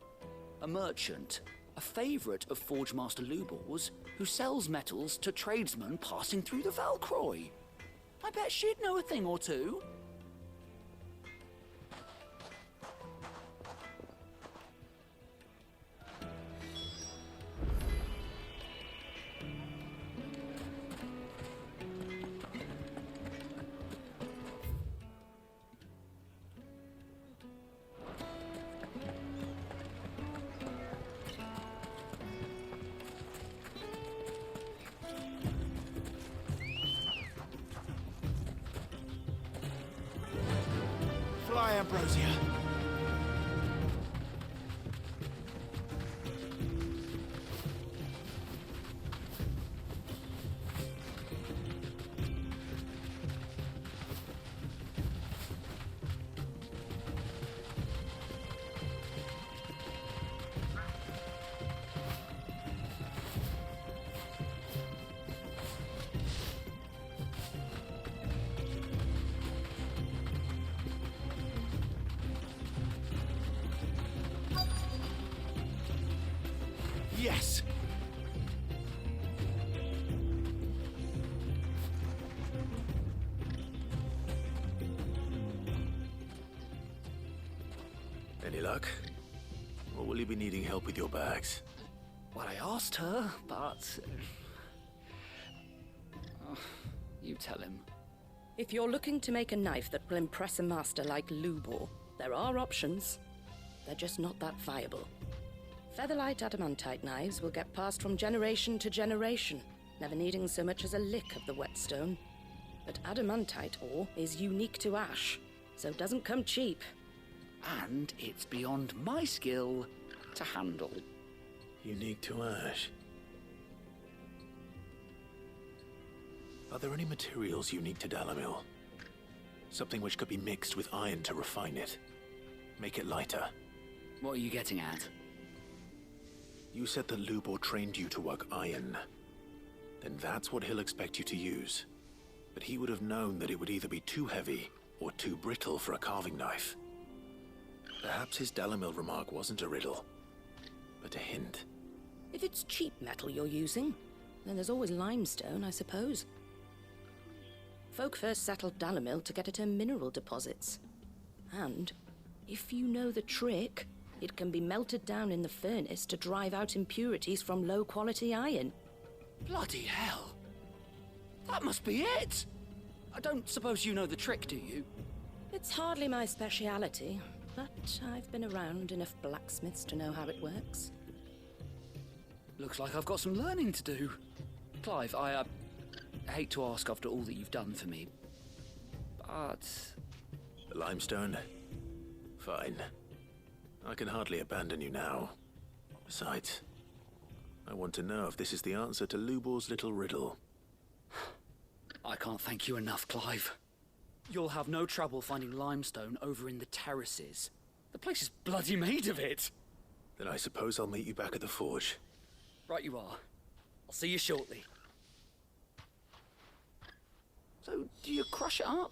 A merchant, a favourite of Forge Master Lubor's, who sells metals to tradesmen passing through the Valcroy. I bet she'd know a thing or two. Ambrosia. Yes! Any luck? Or will you be needing help with your bags? Well, I asked her, but... you tell him. If you're looking to make a knife that will impress a master like Lubor, there are options. They're just not that viable. Featherlight adamantite knives will get passed from generation to generation, never needing so much as a lick of the whetstone. But adamantite ore is unique to ash, so it doesn't come cheap. And it's beyond my skill to handle. Unique to ash. Are there any materials unique to Dalamil? Something which could be mixed with iron to refine it. Make it lighter. What are you getting at? You said that Lubor trained you to work iron. Then that's what he'll expect you to use. But he would have known that it would either be too heavy or too brittle for a carving knife. Perhaps his Dalamil remark wasn't a riddle, but a hint. If it's cheap metal you're using, then there's always limestone, I suppose. Folk first settled Dalamil to get at her mineral deposits. And, if you know the trick, it can be melted down in the furnace to drive out impurities from low-quality iron. Bloody hell! That must be it! I don't suppose you know the trick, do you? It's hardly my speciality, but I've been around enough blacksmiths to know how it works. Looks like I've got some learning to do. Clive, I hate to ask after all that you've done for me, but... The limestone? Fine. I can hardly abandon you now. Besides, I want to know if this is the answer to Lubor's little riddle. I can't thank you enough, Clive. You'll have no trouble finding limestone over in the terraces. The place is bloody made of it. Then I suppose I'll meet you back at the forge. Right you are. I'll see you shortly. So, do you crush it up?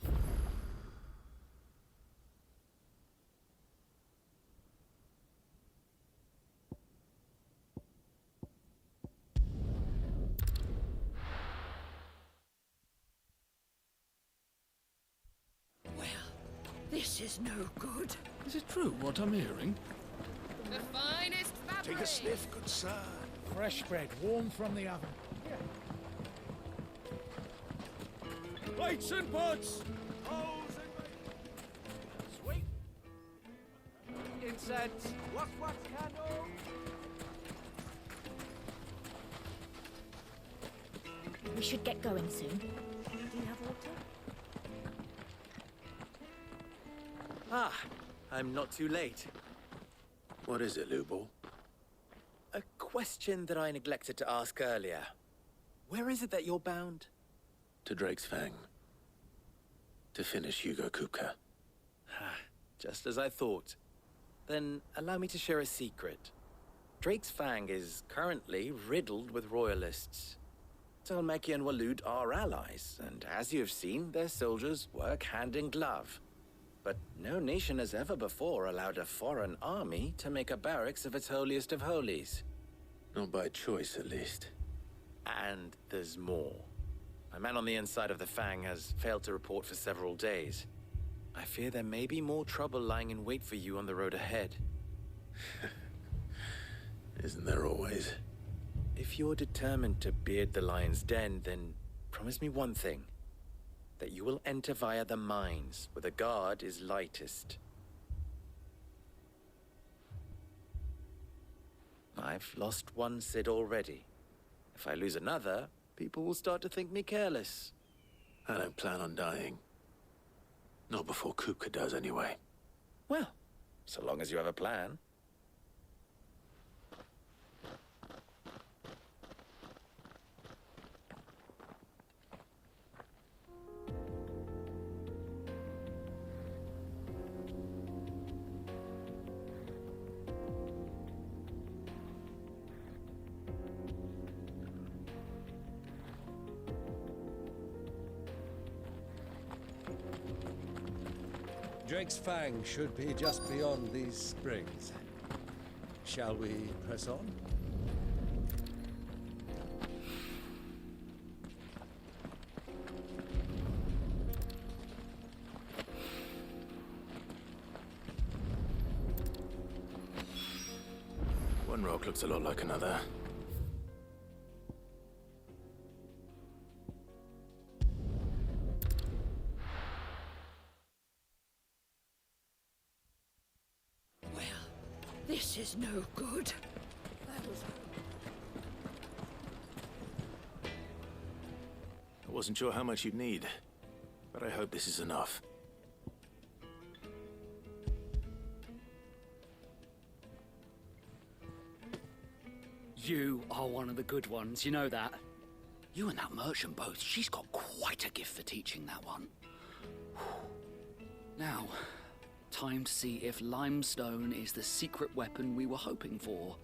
This is no good. Is it true what I'm hearing? The finest fabric! Take a sniff, good sir. Fresh bread, warm from the oven. Plates and pots! Sweet. Incense. What candle? We should get going soon. Do you have water? Ah, I'm not too late. What is it, Lubor? A question that I neglected to ask earlier. Where is it that you're bound? To Drake's Fang. To finish Hugo Kupka. Just as I thought. Then allow me to share a secret. Drake's Fang is currently riddled with royalists. Talmeki and Walud are allies, and as you have seen, their soldiers work hand in glove. But no nation has ever before allowed a foreign army to make a barracks of its holiest of holies. Not by choice, at least. And there's more. A man on the inside of the Fang has failed to report for several days. I fear there may be more trouble lying in wait for you on the road ahead. Isn't there always? If you're determined to beard the lion's den, then promise me one thing. That you will enter via the mines, where the guard is lightest. I've lost one Cid already. If I lose another, people will start to think me careless. I don't plan on dying. Not before Kupka does, anyway. Well, so long as you have a plan. Drake's Fang should be just beyond these springs. Shall we press on? One rock looks a lot like another. This is no good. I wasn't sure how much you'd need, but I hope this is enough. You are one of the good ones, you know that? You and that merchant both, she's got quite a gift for teaching, that one. Now, time to see if limestone is the secret weapon we were hoping for.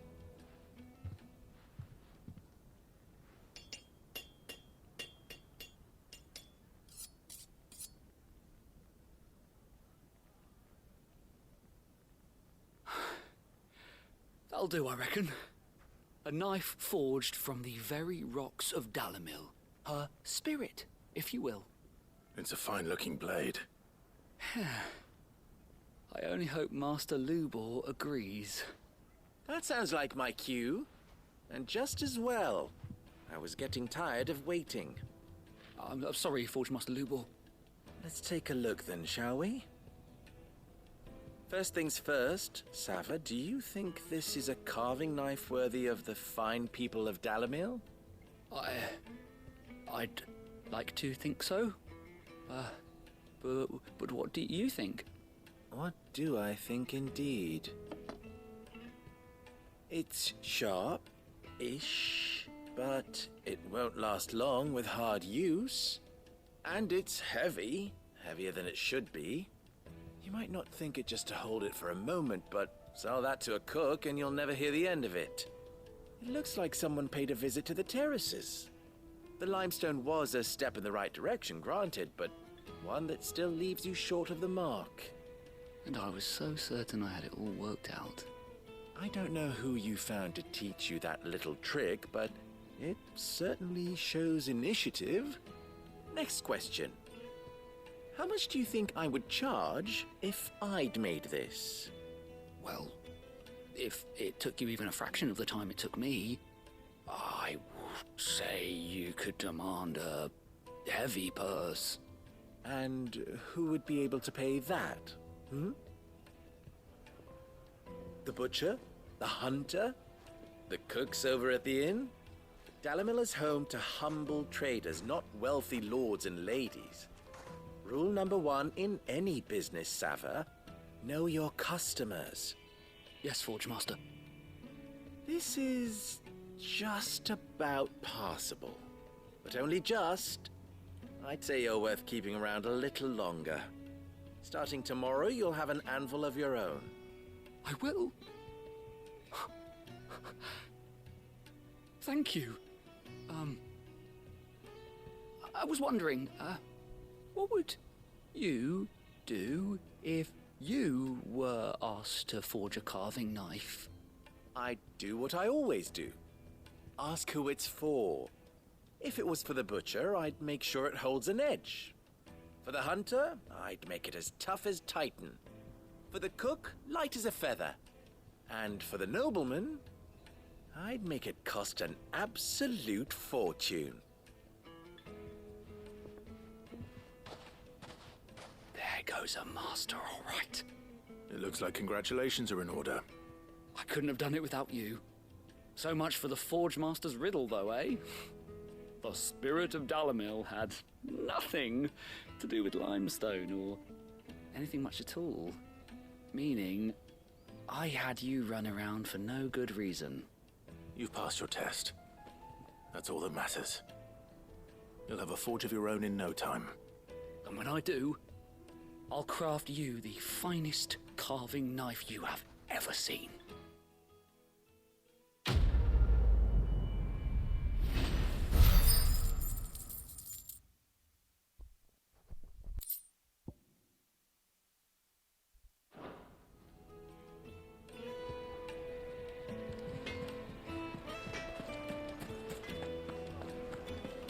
That'll do, I reckon. A knife forged from the very rocks of Dalamil. Her spirit, if you will. It's a fine-looking blade. I only hope Master Lubor agrees. That sounds like my cue. And just as well. I was getting tired of waiting. I'm sorry, Forge Master Lubor. Let's take a look then, shall we? First things first, Sava, do you think this is a carving knife worthy of the fine people of Dalamil? I'd like to think so. But what do you think? What do I think indeed? It's sharp-ish, but it won't last long with hard use. And it's heavy, heavier than it should be. You might not think it just to hold it for a moment, but sell that to a cook and you'll never hear the end of it. It looks like someone paid a visit to the terraces. The limestone was a step in the right direction, granted, but one that still leaves you short of the mark. And I was so certain I had it all worked out. I don't know who you found to teach you that little trick, but it certainly shows initiative. Next question. How much do you think I would charge if I'd made this? Well, if it took you even a fraction of the time it took me, I would say you could demand a heavy purse. And who would be able to pay that? The butcher? The hunter? The cooks over at the inn? Dalamil is home to humble traders, not wealthy lords and ladies. Rule number 1 in any business, Sava. Know your customers. Yes, Forge Master. This is just about passable. But only just. I'd say you're worth keeping around a little longer. Starting tomorrow, you'll have an anvil of your own. I will. Thank you. I was wondering, what would you do if you were asked to forge a carving knife? I'd do what I always do. Ask who it's for. If it was for the butcher, I'd make sure it holds an edge. For the hunter, I'd make it as tough as Titan. For the cook, light as a feather. And for the nobleman, I'd make it cost an absolute fortune. There goes a master, all right. It looks like congratulations are in order. I couldn't have done it without you. So much for the Forge Master's riddle, though, eh? The spirit of Dalamil had nothing to do with limestone or anything much at all. Meaning, I had you run around for no good reason. You've passed your test. That's all that matters. You'll have a forge of your own in no time. And when I do, I'll craft you the finest carving knife you have ever seen.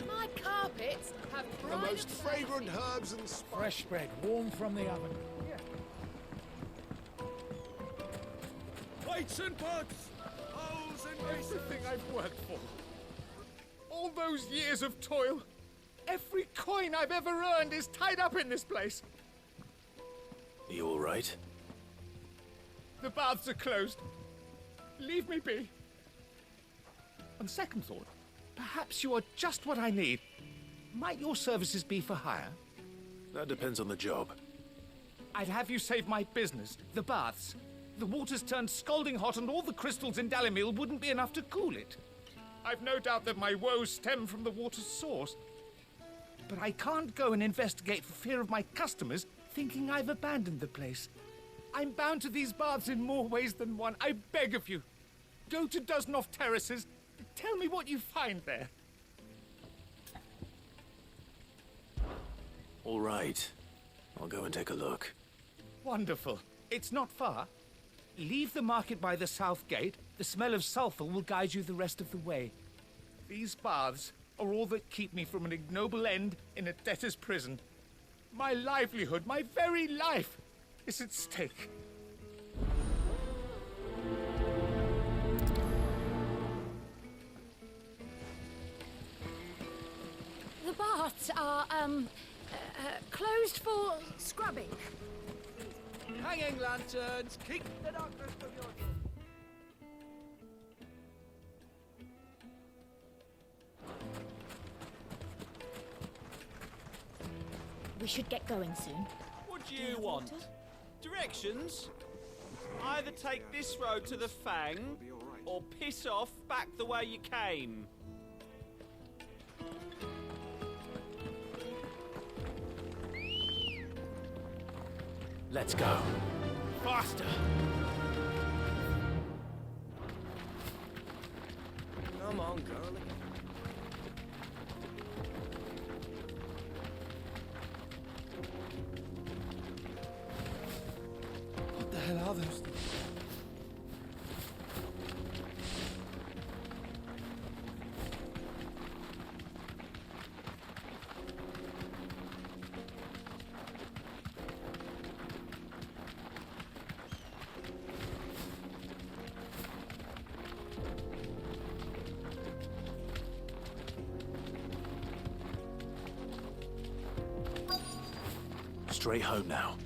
My carpets have The most fragrant herbs and fresh bread, warm from the oven. Weights and bugs! Holes and Everything I've worked for. All those years of toil. Every coin I've ever earned is tied up in this place. Are you all right? The baths are closed. Leave me be. On second thought, perhaps you are just what I need. Might your services be for hire? That depends on the job. I'd have you save my business, the baths. The water's turned scalding hot and all the crystals in Dalimil wouldn't be enough to cool it. I've no doubt that my woes stem from the water's source. But I can't go and investigate for fear of my customers thinking I've abandoned the place. I'm bound to these baths in more ways than one. I beg of you. Go to Dusnoff Terraces. Tell me what you find there. All right. I'll go and take a look. Wonderful. It's not far. Leave the market by the south gate. The smell of sulfur will guide you the rest of the way. These baths are all that keep me from an ignoble end in a debtor's prison. My livelihood, my very life, is at stake. The baths are, closed for scrubbing. Hanging lanterns! Keep the darkness from your door! We should get going soon. What do you want? Directions? Either take this road to the Fang, or piss off back the way you came. Let's go. Faster! Come on, girlie. What the hell are those things? Straight home now.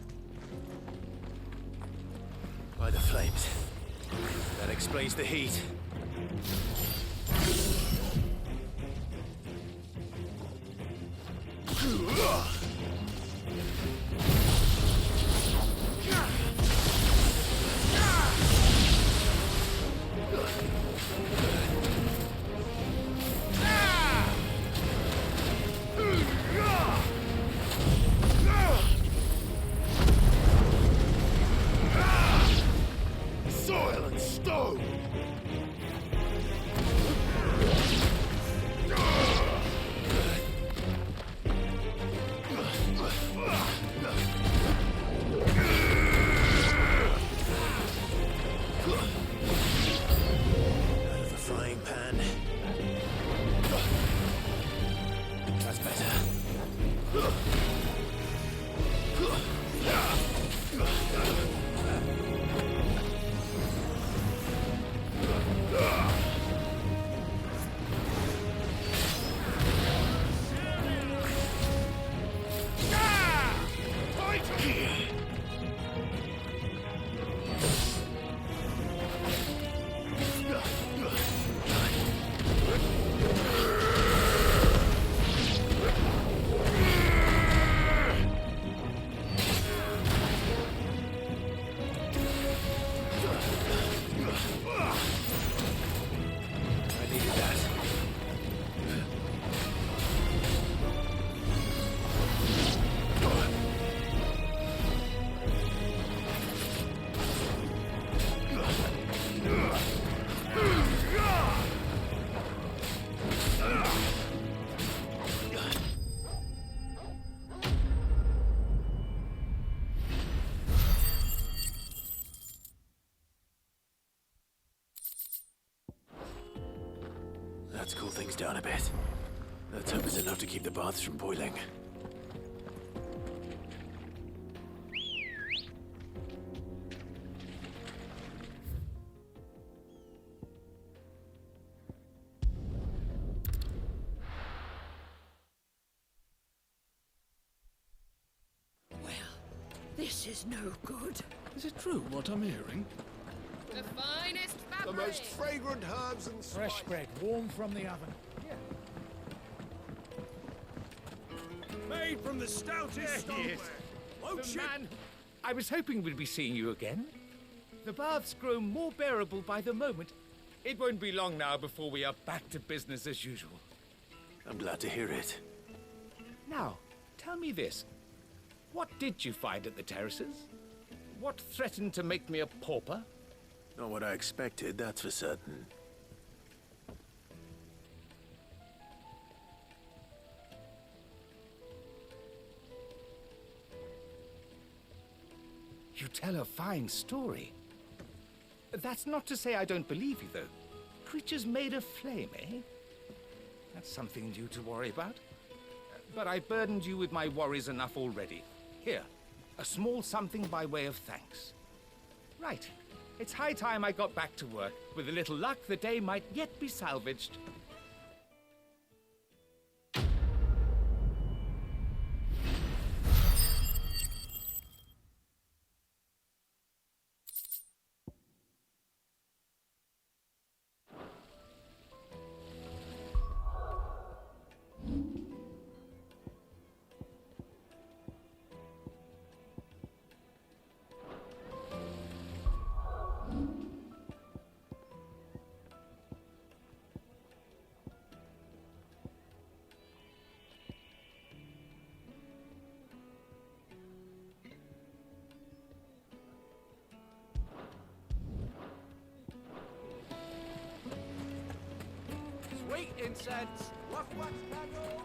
By the flames. That explains the heat. Soil and stone! Out of the frying pan. That's better. Let's cool things down a bit. Let's hope it's enough to keep the baths from boiling. This is no good. Is it true what I'm hearing? The finest fabric. The most fragrant herbs and fresh bread, warm from the oven. Made from the stoutest There he is. Won't The you? man I was hoping we'd be seeing you again. The baths grow more bearable by the moment. It won't be long now before we are back to business as usual. I'm glad to hear it. Now, tell me this. What did you find at the terraces? What threatened to make me a pauper? Not what I expected, that's for certain. You tell a fine story. That's not to say I don't believe you, though. Creatures made of flame, eh? That's something new to worry about. But I burdened you with my worries enough already. Here, a small something by way of thanks. Right. It's high time I got back to work. With a little luck, the day might yet be salvaged. Sweet incense. What candle?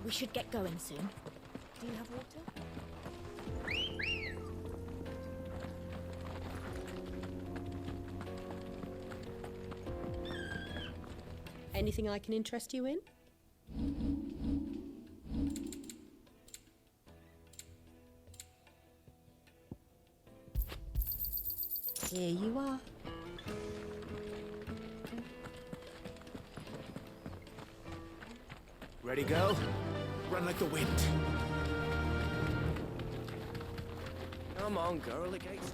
We should get going soon. Do you have water? Anything I can interest you in? Here you are. Ready, girl? Run like the wind. Come on, girl, the gate's...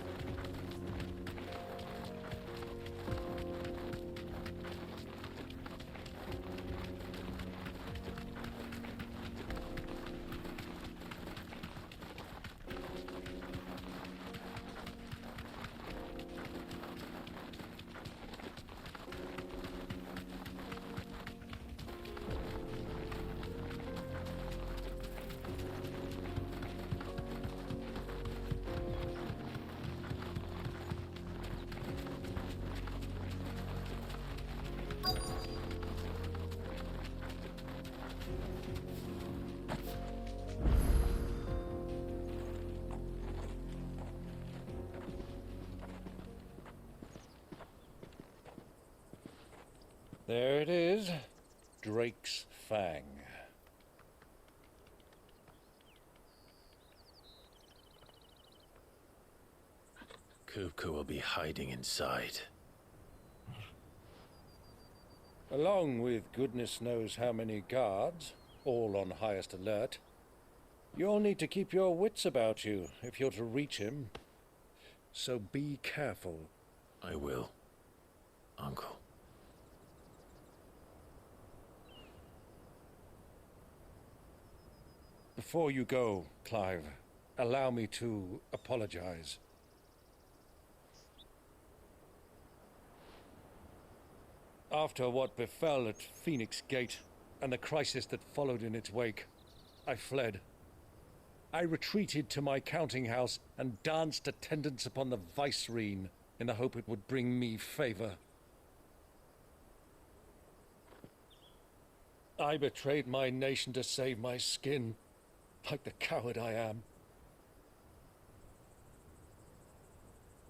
There it is. Drake's Fang. Kupka will be hiding inside. Along with goodness knows how many guards, all on highest alert. You'll need to keep your wits about you if you're to reach him. So be careful. I will, Uncle. Before you go, Clive, allow me to apologize. After what befell at Phoenix Gate, and the crisis that followed in its wake, I fled. I retreated to my counting house and danced attendance upon the vicereine in the hope it would bring me favor. I betrayed my nation to save my skin, like the coward I am.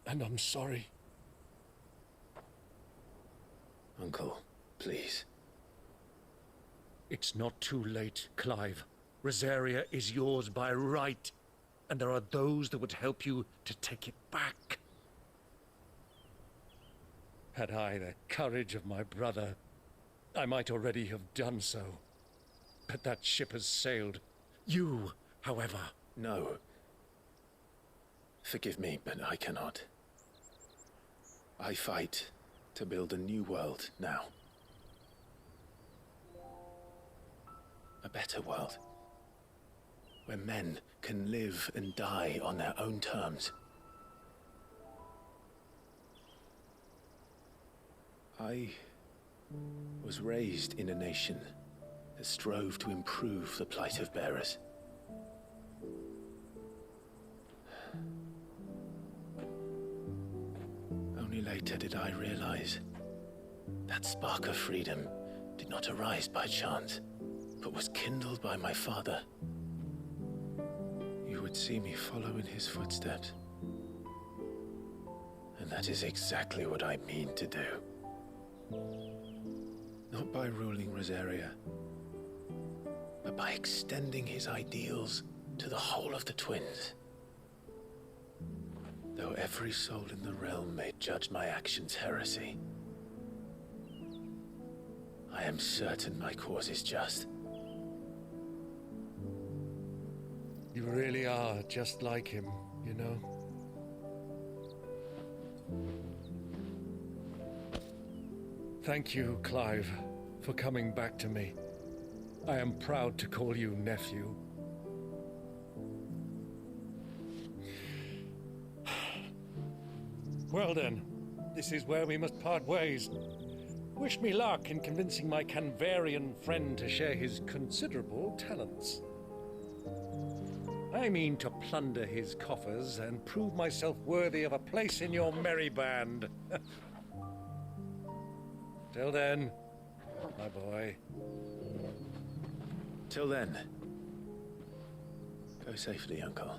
And I'm sorry. Uncle, please. It's not too late, Clive. Rosaria is yours by right, and there are those that would help you to take it back. Had I the courage of my brother, I might already have done so. But that ship has sailed. You, however... No. Forgive me, but I cannot. I fight to build a new world now. A better world. Where men can live and die on their own terms. I was raised in a nation that strove to improve the plight of bearers. Only later did I realize that spark of freedom did not arise by chance, but was kindled by my father. You would see me follow in his footsteps. And that is exactly what I mean to do. Not by ruling Rosaria, but by extending his ideals to the whole of the twins. Though every soul in the realm may judge my actions heresy, I am certain my cause is just. You really are just like him, you know? Thank you, Clive, for coming back to me. I am proud to call you nephew. Well then, this is where we must part ways. Wish me luck in convincing my Canvarian friend to share his considerable talents. I mean to plunder his coffers and prove myself worthy of a place in your merry band. Till then, my boy. Till then, go safely, Uncle.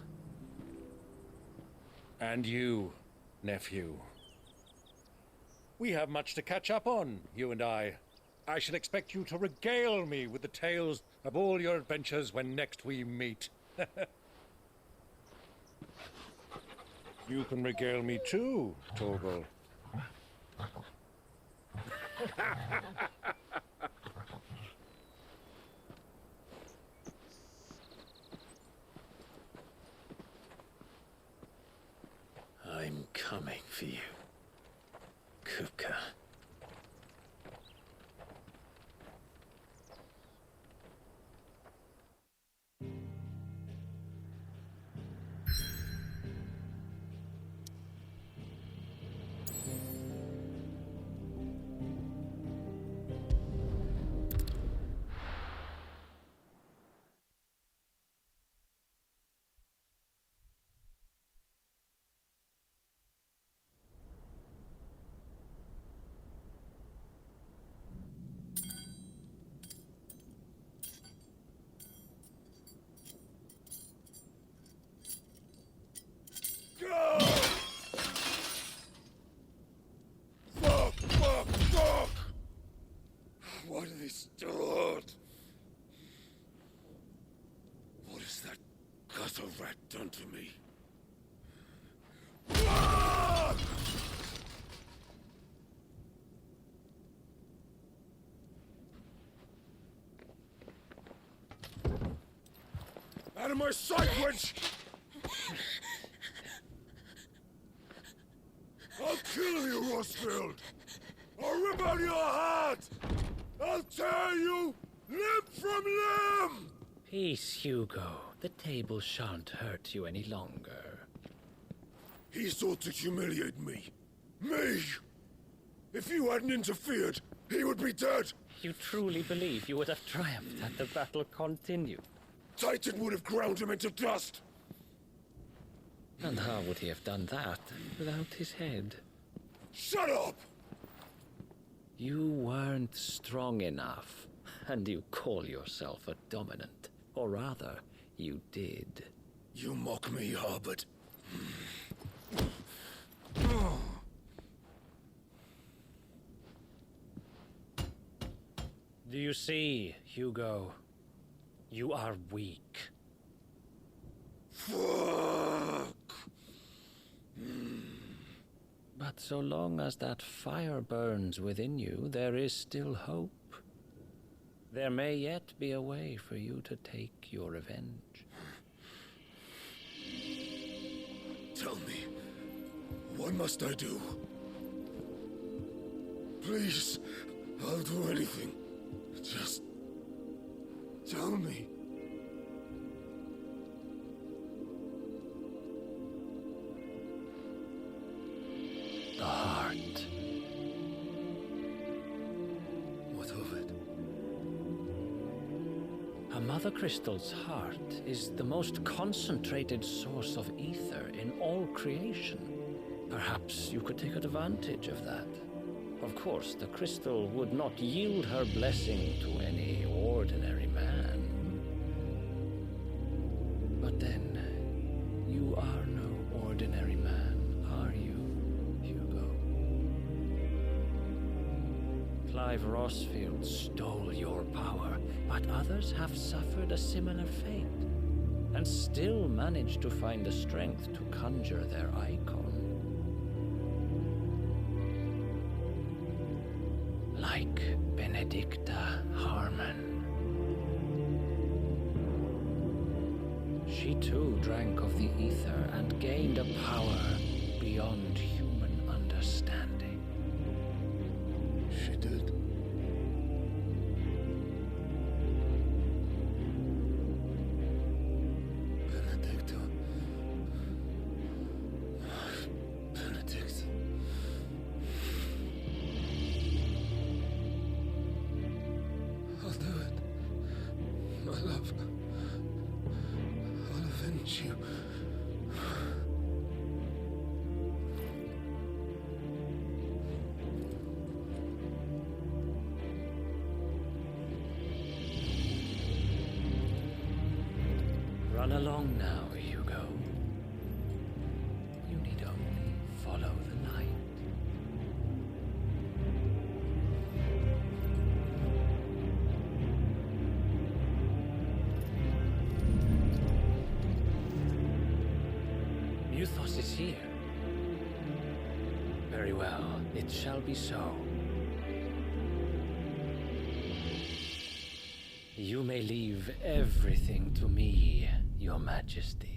And you, nephew. We have much to catch up on, you and I. I shall expect you to regale me with the tales of all your adventures when next we meet. You can regale me too, Torgal. I'm coming for you, Kupka. Fuck! Why do they start? What has that gutter rat done to me? Out of my sight, wench! I'll kill you, Rosfield! I'll rip out your heart! I'll tear you limb from limb! Peace, Hugo. The table shan't hurt you any longer. He sought to humiliate me. Me! If you hadn't interfered, he would be dead! You truly believe you would have triumphed had the battle continued? Titan would have ground him into dust! And how would he have done that without his head? Shut up! You weren't strong enough, and you call yourself a dominant. Or rather, you did. You mock me, Harbert. Do you see, Hugo? You are weak. Fuck! But so long as that fire burns within you, there is still hope. There may yet be a way for you to take your revenge. Tell me, what must I do? Please, I'll do anything. Just tell me. The heart. What of it? A mother crystal's heart is the most concentrated source of ether in all creation. Perhaps you could take advantage of that. Of course, the crystal would not yield her blessing to any ordinary man. But then, you are no ordinary man, are you, Hugo? Clive Rossfield stole your power, but others have suffered a similar fate, and still managed to find the strength to conjure their icon. Like Benedicta Harmon. She too drank of the ether and gained a power beyond human understanding. She did. Benedicta. Benedict. I'll do it. My love. I'll avenge you. Run along now, Hugo. You need only follow the light. Muthos is here. Very well, it shall be so. You may leave everything to me, Your Majesty.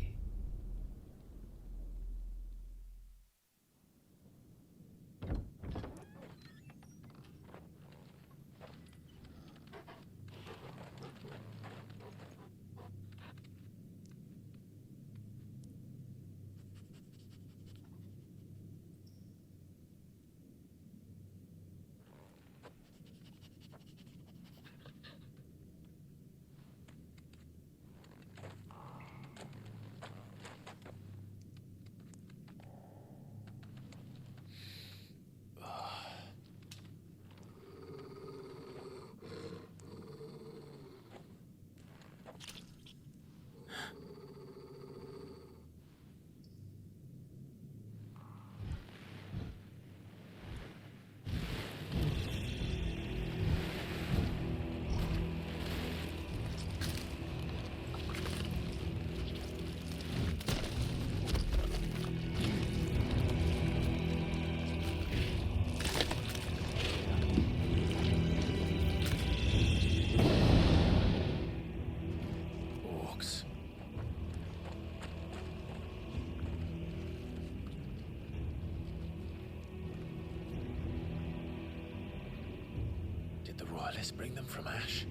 Did the royalists bring them from Ash?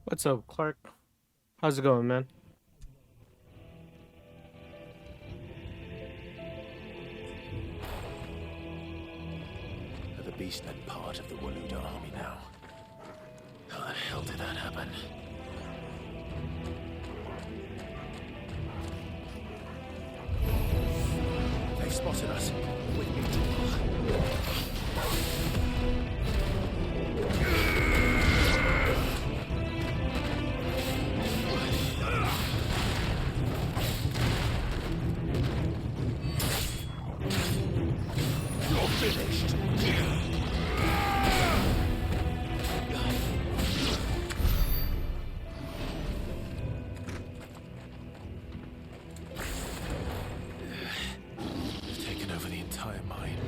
What's up, Clark? How's it going, man? The beast led part of the Waluda army now. How the hell did that happen? They've spotted us. With me, You're finished. They've taken over the entire mine.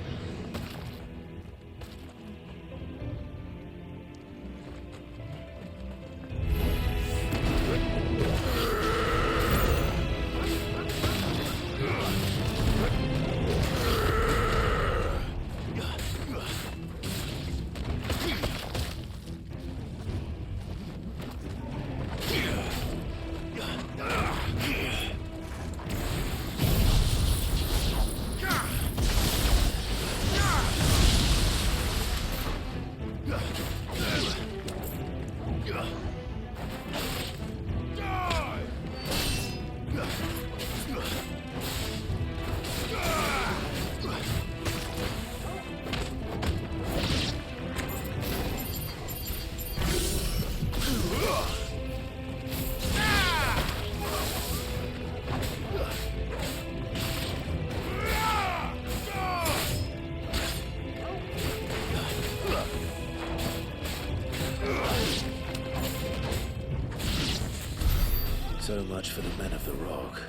So much for the men of the Rock.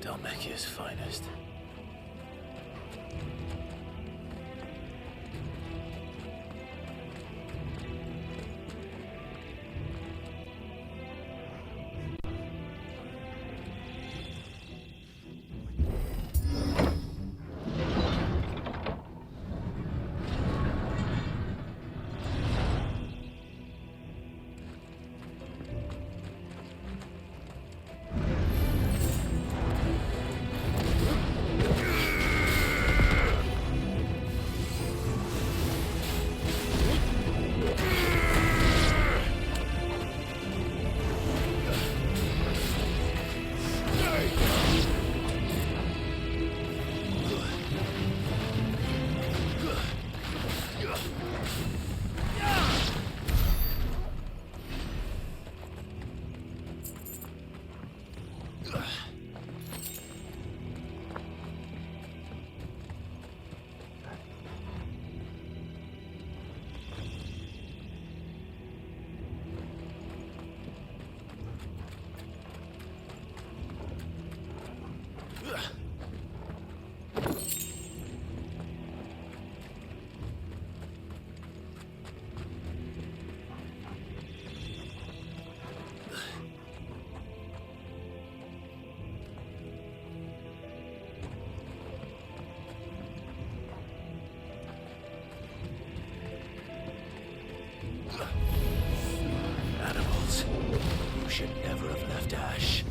Dalmekia's finest. Animals. You should never have left Ash.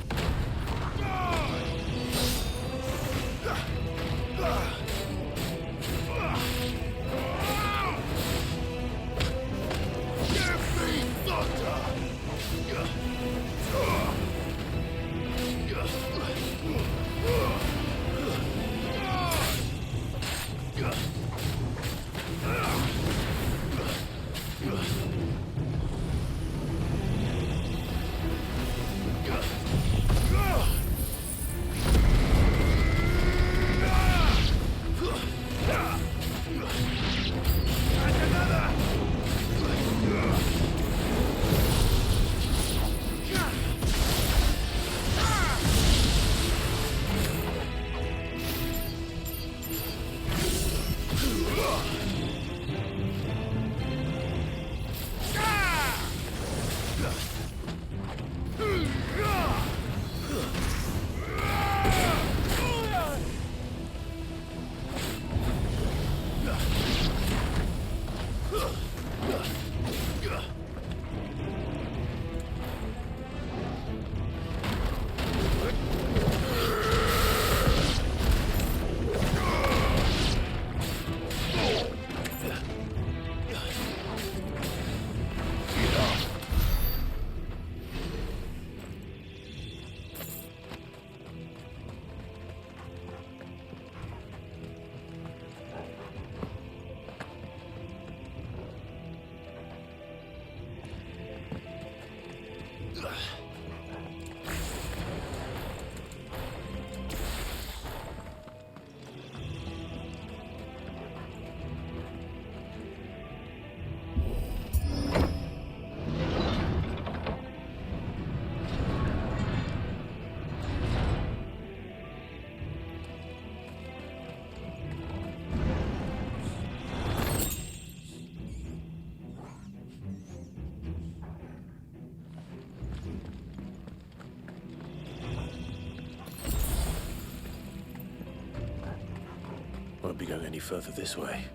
won't be going any further this way.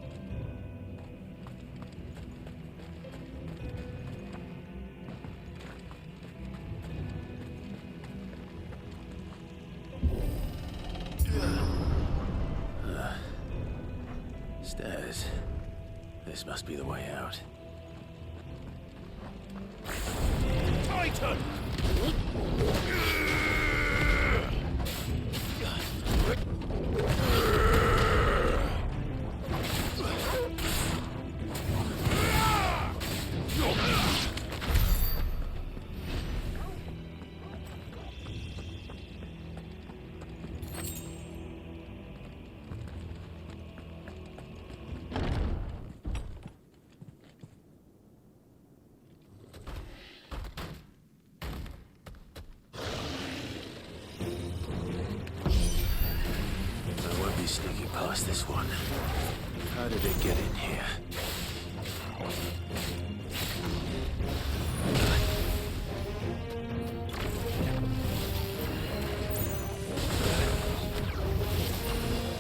Stairs. This must be the way out. Titan! Sneaking past this one. How did it get in here?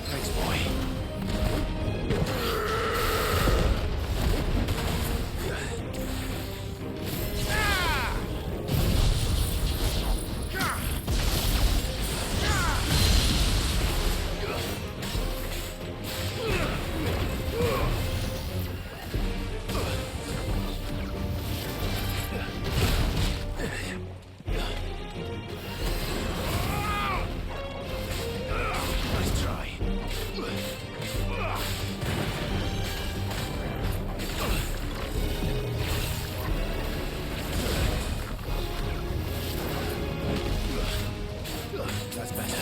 Thanks, boy. That's better.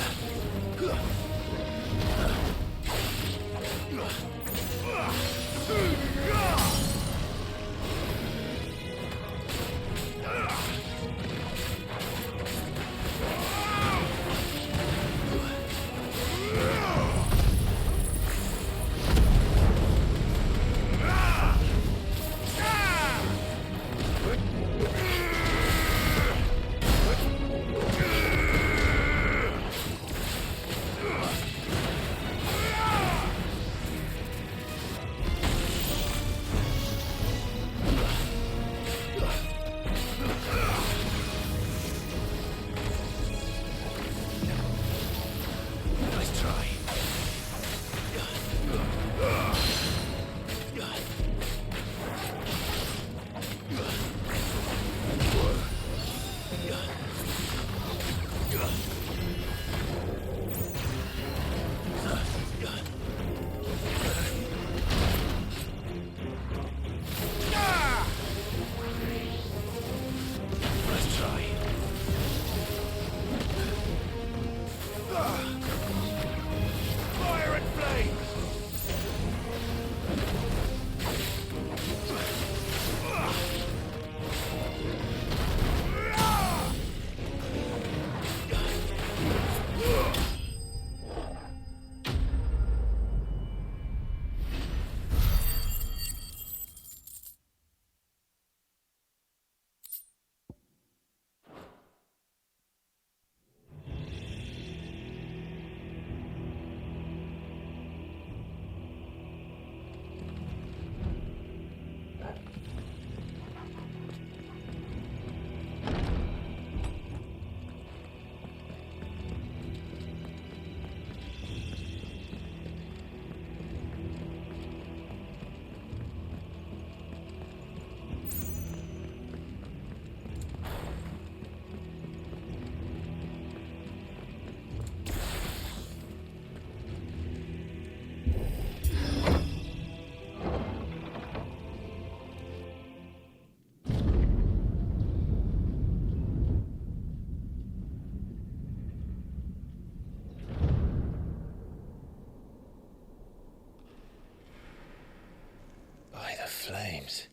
Flames.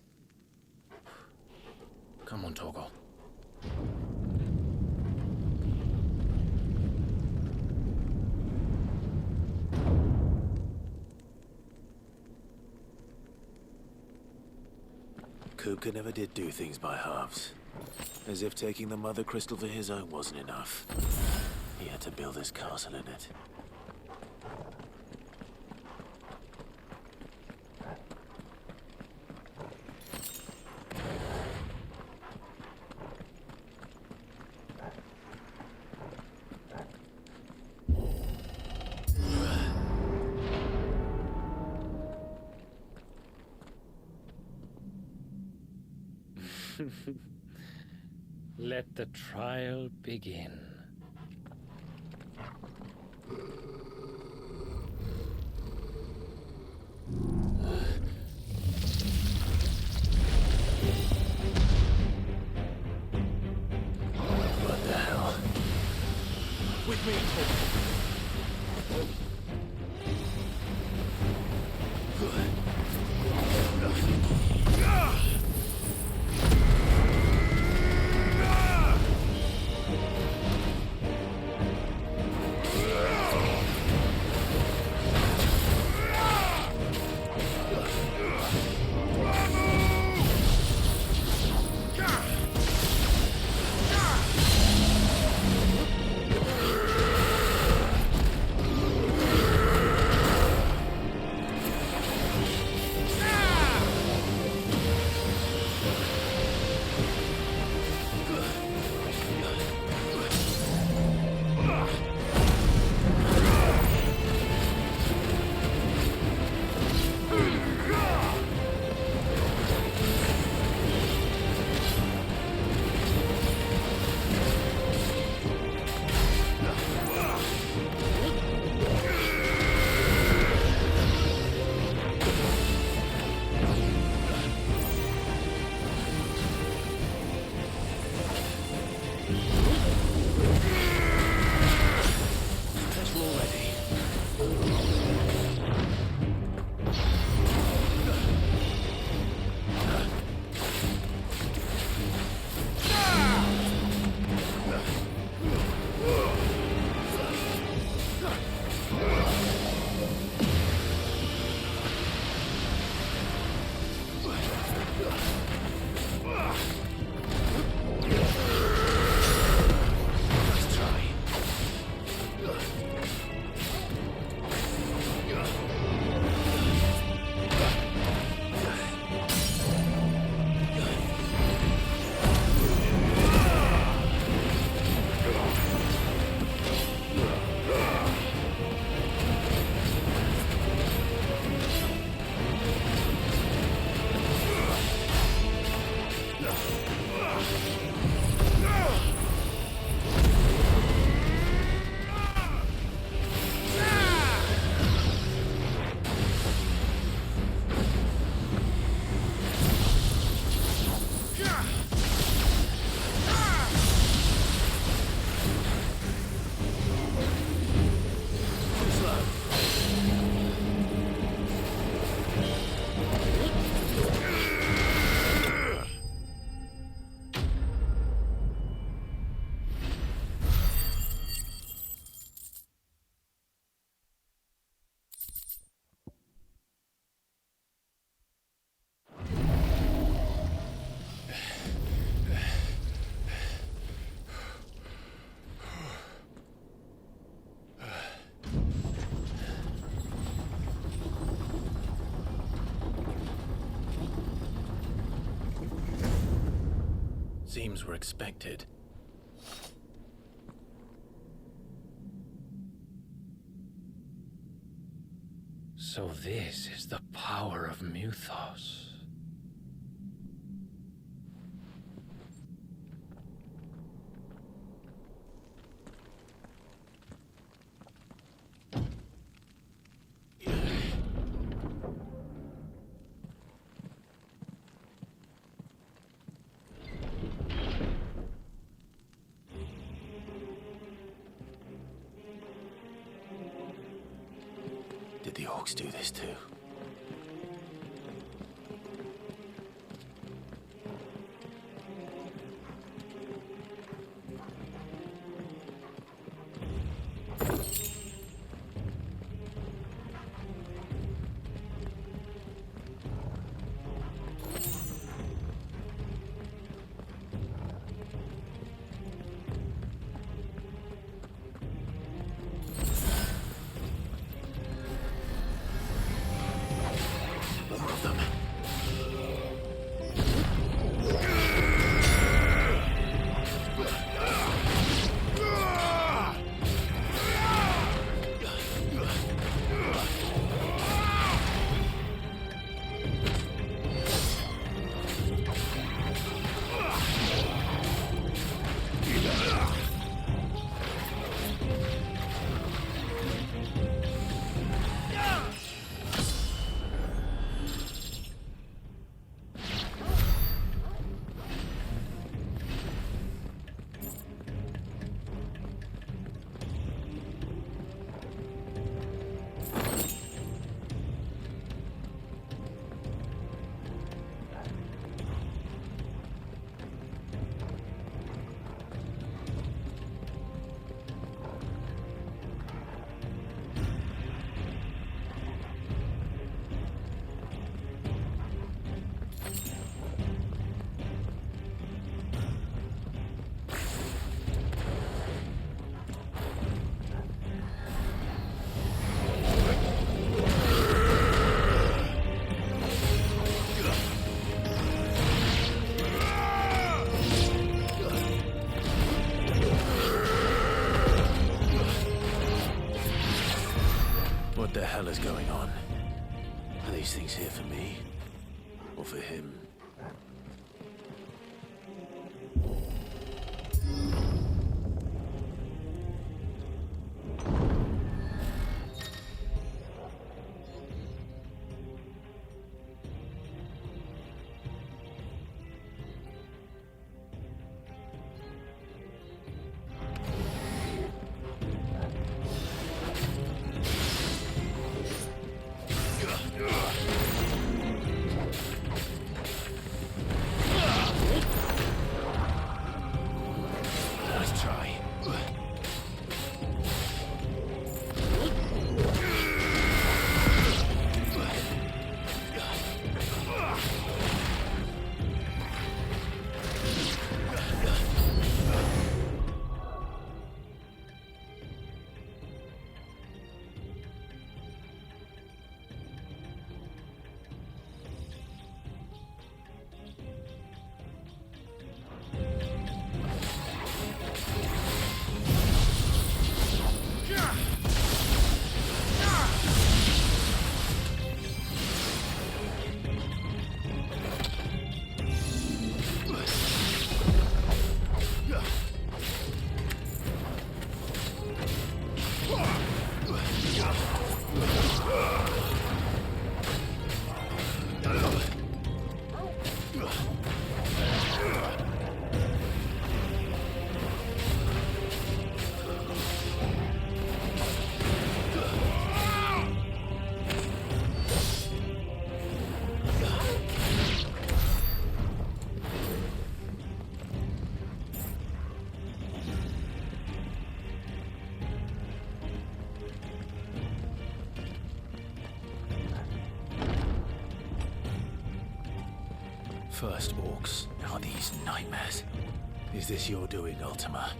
Come on, Torgal. Kupka never did do things by halves. As if taking the Mother Crystal for his own wasn't enough. He had to build his castle in it. Let the trial begin. What the hell? With me, Seems we're expected. So this is the power of Muthos. Did the orcs do this too? hell is going on? Are these things here for me? Or for him? Nice try. First orcs, now these nightmares. Is this your doing, Ultima?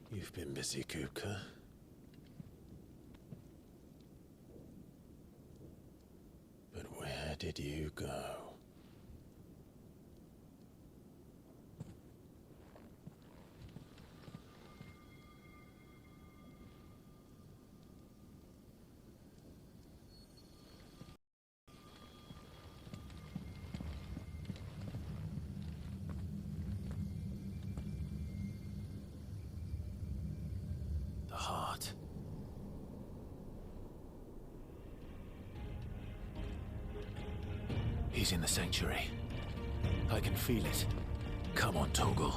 You've been busy, Kupka. But where did you go? Heart. He's in the sanctuary. I can feel it. Come on, Toggle.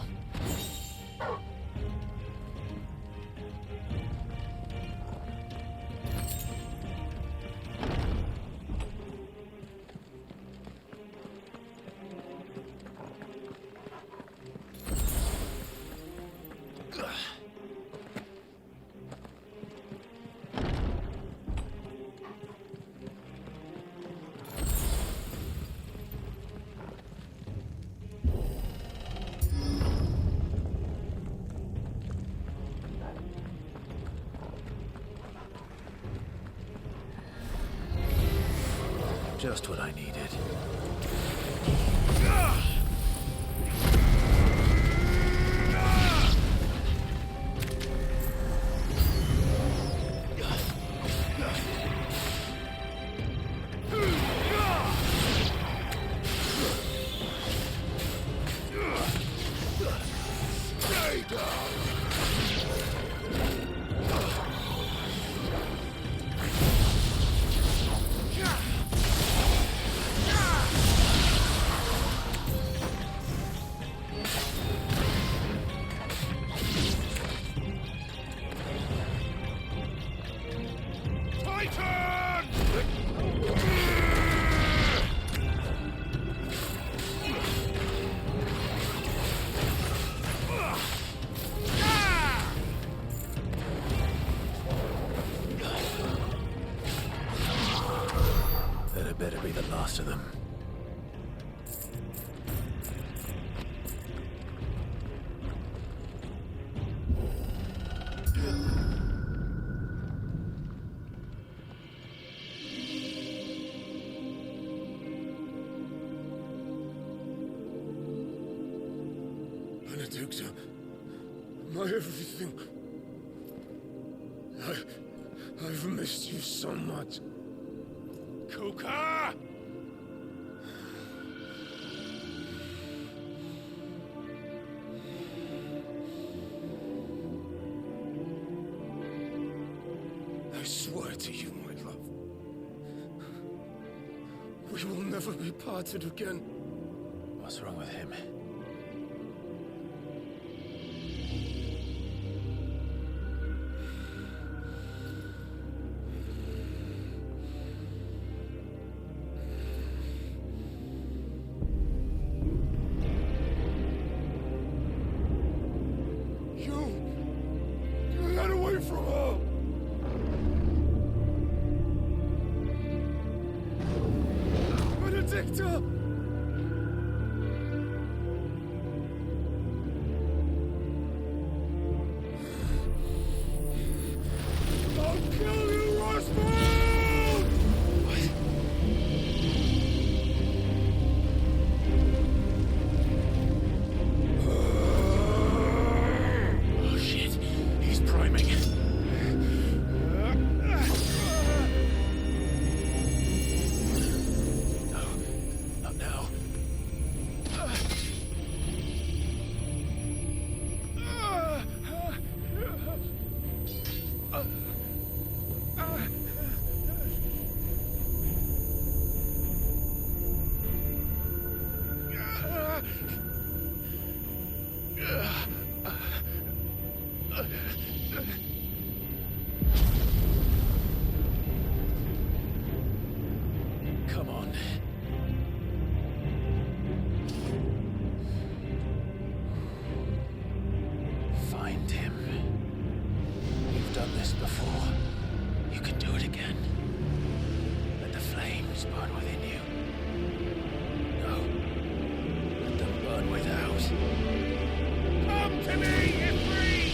Just what I needed. Stay down! That better be the last of them. Benedicta, my everything. I've missed you so much. Kuka! I swear to you, my love, we will never be parted again. What's wrong with him? You got away from her! Benedicta! I'll kill you, Roswell! Oh shit, he's priming. No, not now. Come on. Find him. You've done this before. You can do it again. Let the flames burn within you. No. Let them burn without. Come to me, Ifrit!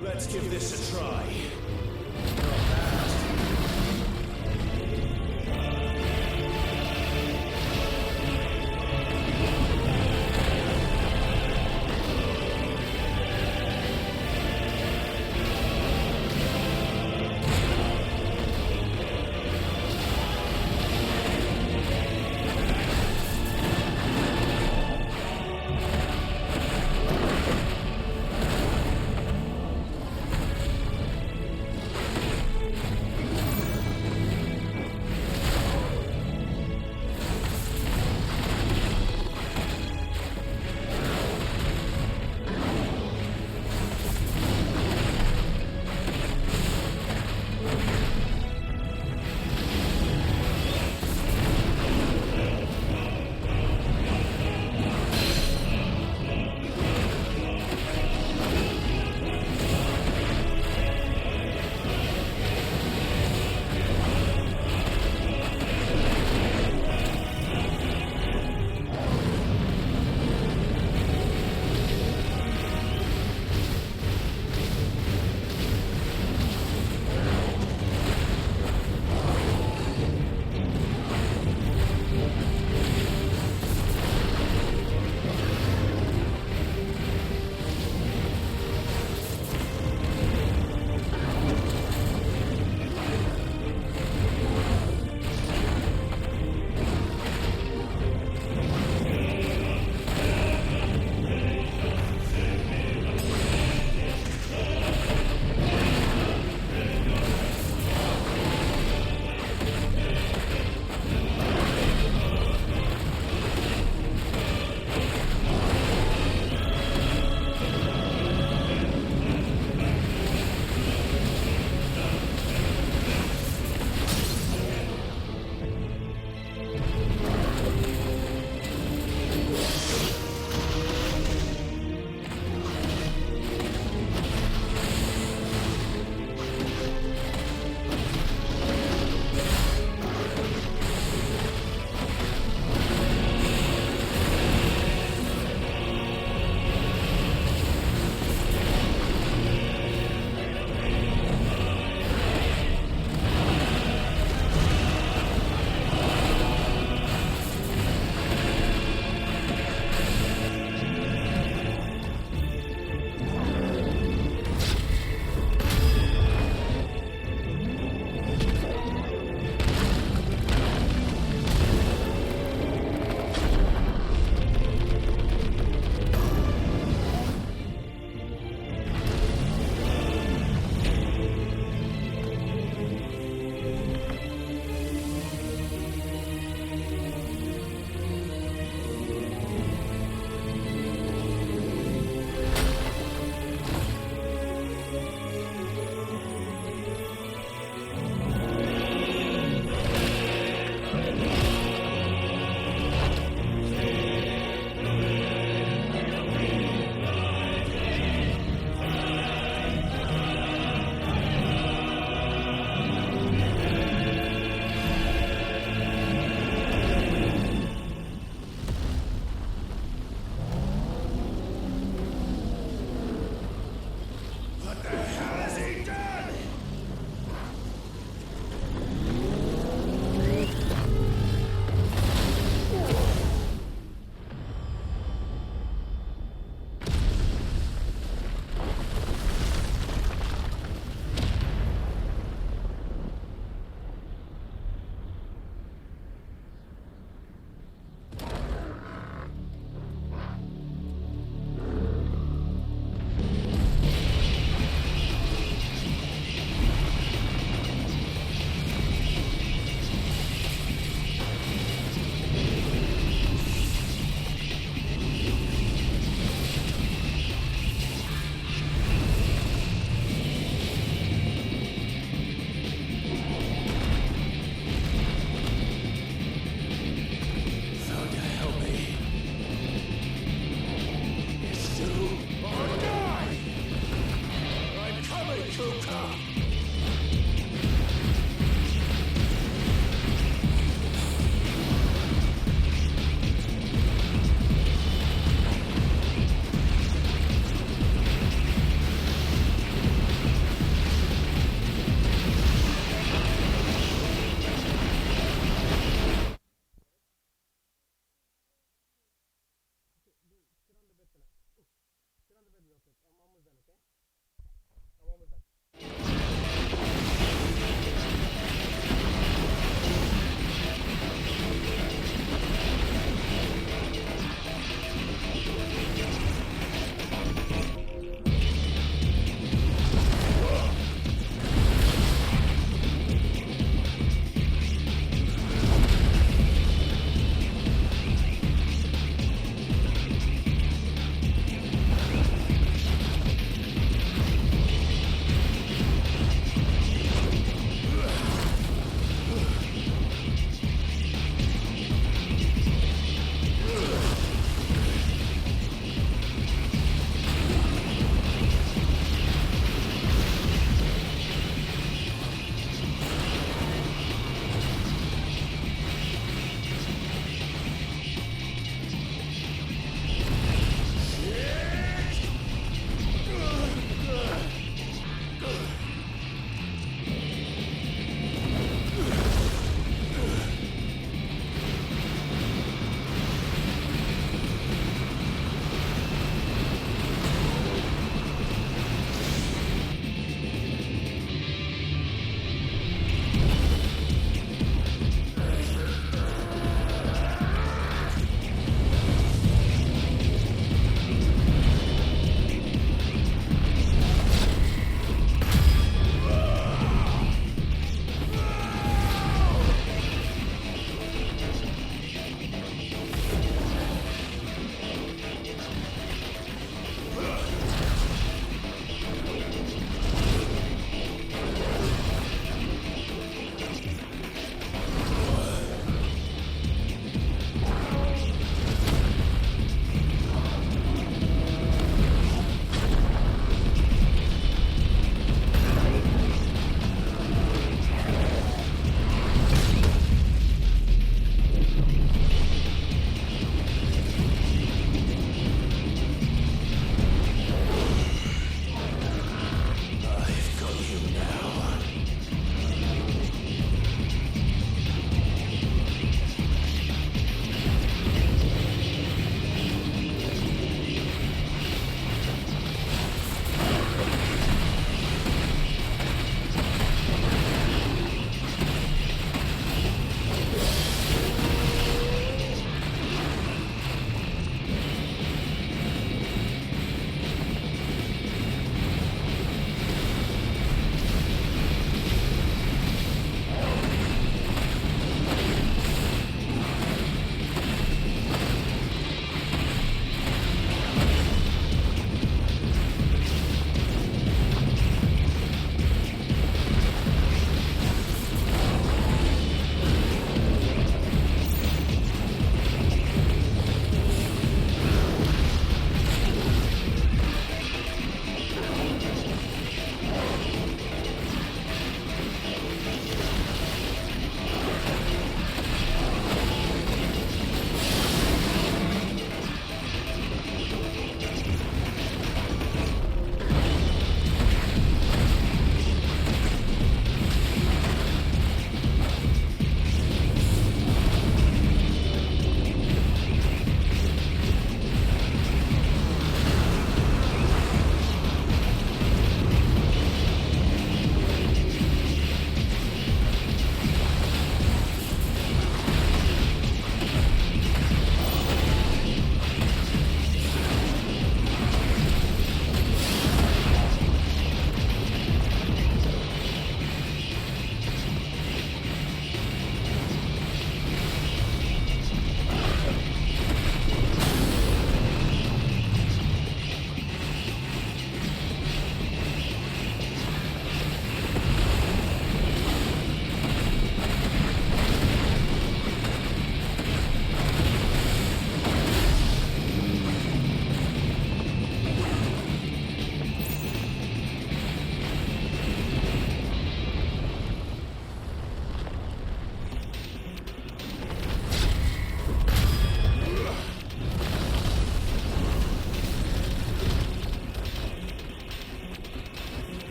Let's give this a try.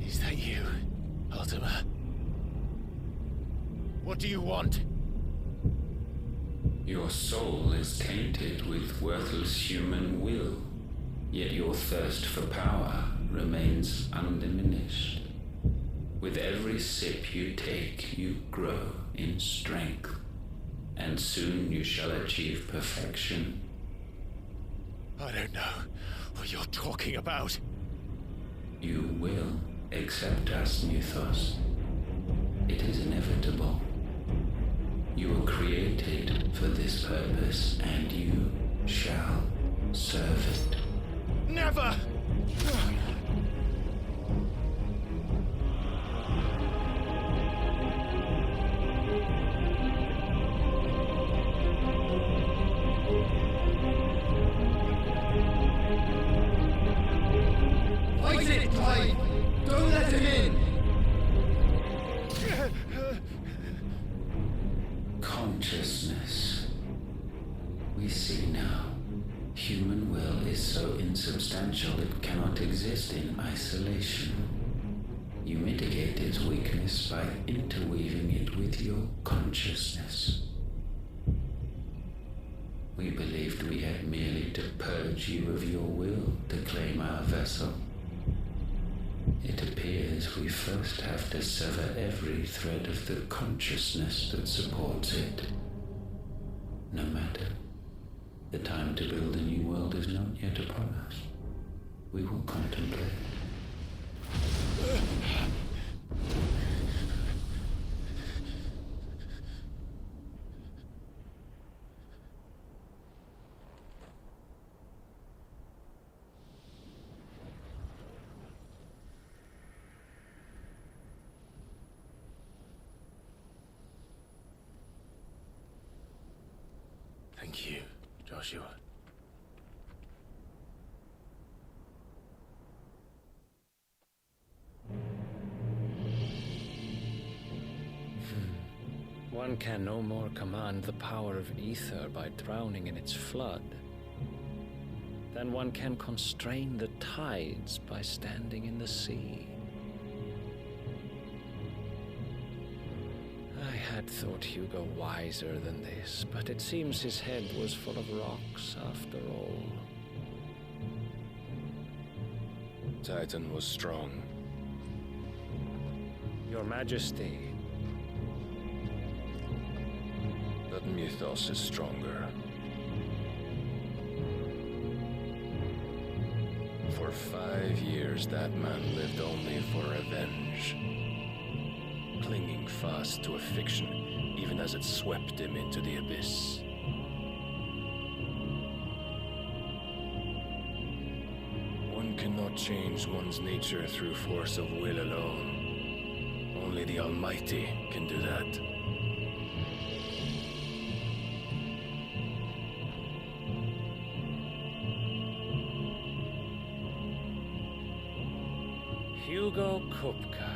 Is that you, Ultima? What do you want? Your soul is tainted with worthless human will, yet your thirst for power remains undiminished. With every sip you take, you grow in strength, and soon you shall achieve perfection. I don't know what you're talking about. You will accept us, Mythos. It is inevitable. You were created for this purpose, and you shall serve it. Never! Fight it, Clive! Don't let him in! Consciousness. We see now. Human will is so insubstantial it cannot exist in isolation. You mitigate its weakness by interweaving it with your consciousness. We believed we had merely to purge you of your will to claim our vessel. It appears we first have to sever every thread of the consciousness that supports it. No matter. The time to build a new world is not yet upon us. We will contemplate. Thank you, Joshua. One can no more command the power of ether by drowning in its flood than one can constrain the tides by standing in the sea. I had thought Hugo wiser than this, but it seems his head was full of rocks after all. Titan was strong. Your Majesty. But Mythos is stronger. For 5 years, that man lived only for revenge. Clinging fast to a fiction, even as it swept him into the abyss. One cannot change one's nature through force of will alone. Only the Almighty can do that. Hugo Kupka,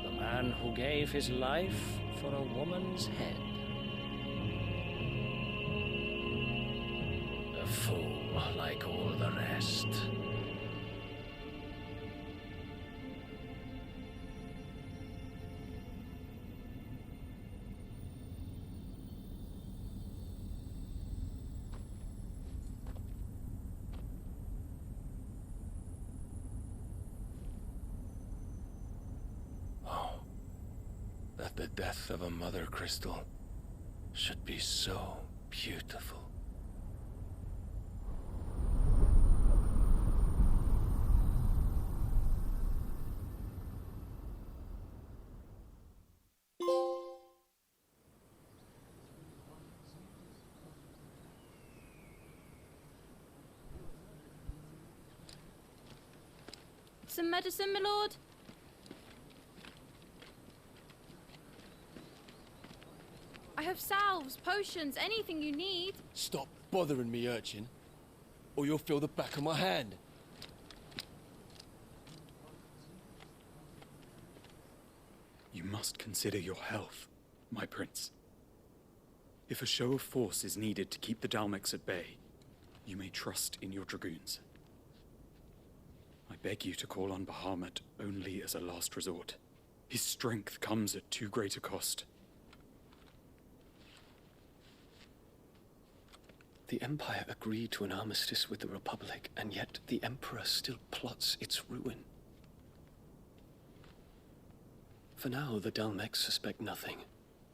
the man who gave his life for a woman's head. A fool like all the rest. That the death of a mother crystal should be so beautiful. Some medicine, my lord? I have salves, potions, anything you need. Stop bothering me, urchin, or you'll feel the back of my hand. must consider your health, my prince. If a show of force is needed to keep the Dalmex at bay, you may trust in your dragoons. I beg you to call on Bahamut only as a last resort. His strength comes at too great a cost. The Empire agreed to an armistice with the Republic, and yet the Emperor still plots its ruin. For now, the Dalmex suspect nothing,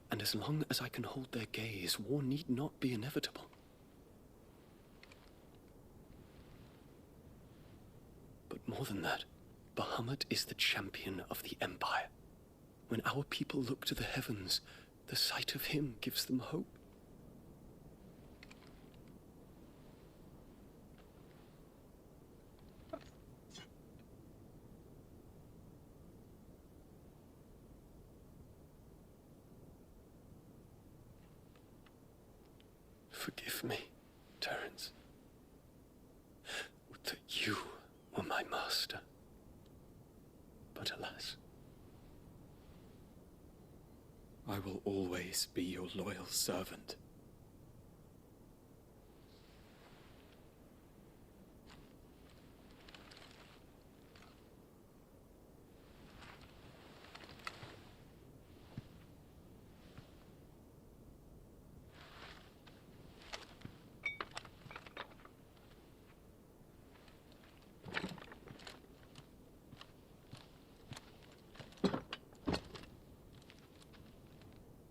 and as long as I can hold their gaze, war need not be inevitable. But more than that, Bahamut is the champion of the Empire. When our people look to the heavens, the sight of him gives them hope. Forgive me, Terence. Would that you were my master. But alas. I will always be your loyal servant.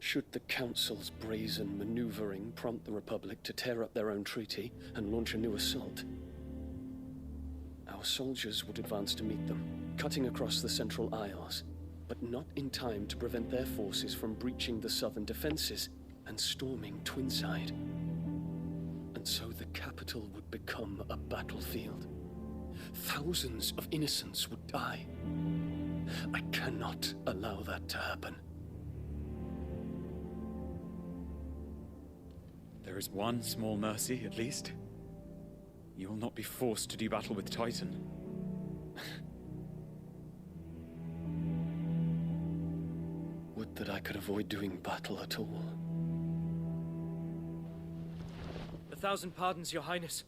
Should the Council's brazen maneuvering prompt the Republic to tear up their own treaty and launch a new assault, our soldiers would advance to meet them, cutting across the Central Isles, but not in time to prevent their forces from breaching the southern defenses and storming Twinside. And so the capital would become a battlefield. Thousands of innocents would die. I cannot allow that to happen. There is one small mercy, at least. You will not be forced to do battle with Titan. Would that I could avoid doing battle at all. 1,000 pardons, Your Highness.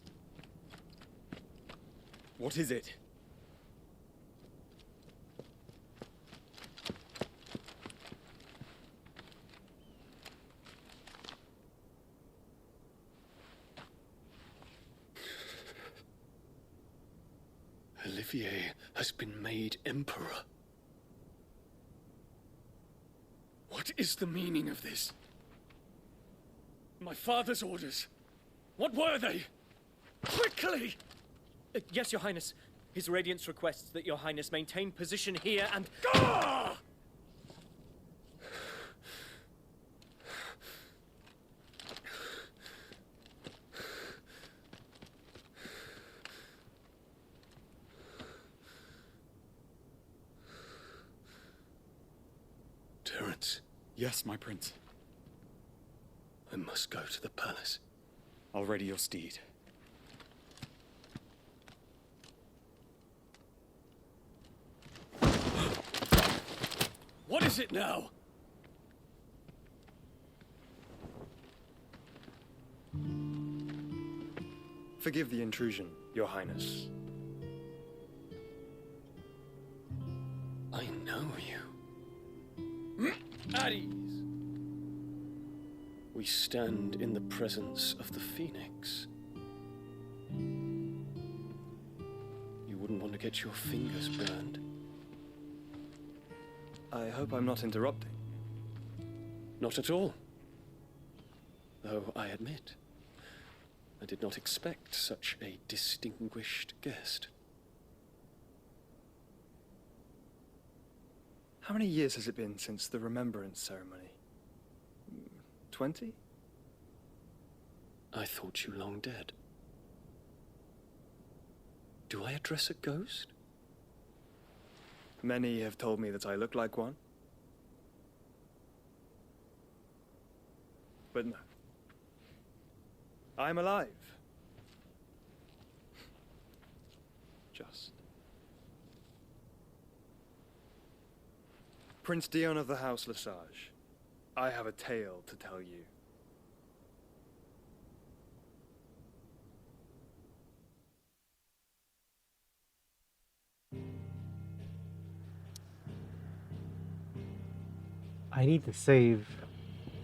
What is it? Olivier has been made Emperor. What is the meaning of this? My father's orders. What were they? Quickly! Yes, Your Highness. His Radiance requests that Your Highness maintain position here and... Gah! Terence. Yes, my prince. I must go to the palace. I'll ready your steed. What is it now? Forgive the intrusion, Your Highness. I know you. At ease. We stand in the presence of the Phoenix. You wouldn't want to get your fingers burned. I hope I'm not interrupting. Not at all. Though I admit, I did not expect such a distinguished guest. How many years has it been since the Remembrance ceremony? 20? I thought you long dead. Do I address a ghost? Many have told me that I look like one. But no. I'm alive. Just. Prince Dion of the House Lesage, I have a tale to tell you. I need to save.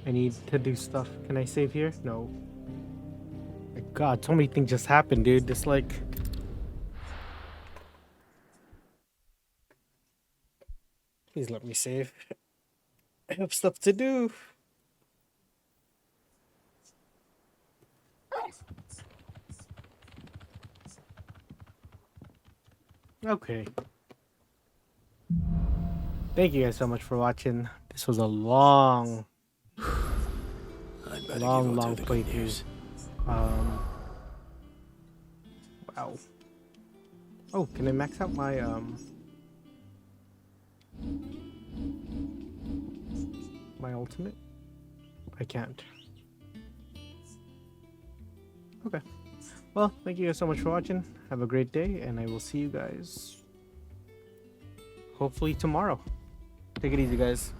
I need to do stuff. Can I save here? No. My God, so many things just happened, dude. Just like... Please let me save. I have stuff to do. Okay. Thank you guys so much for watching. This was a long playthrough. Wow. Oh, can I max out my my ultimate? I can't. Okay. Well, thank you guys so much for watching. Have a great day, and I will see you guys hopefully tomorrow. Take it easy, guys.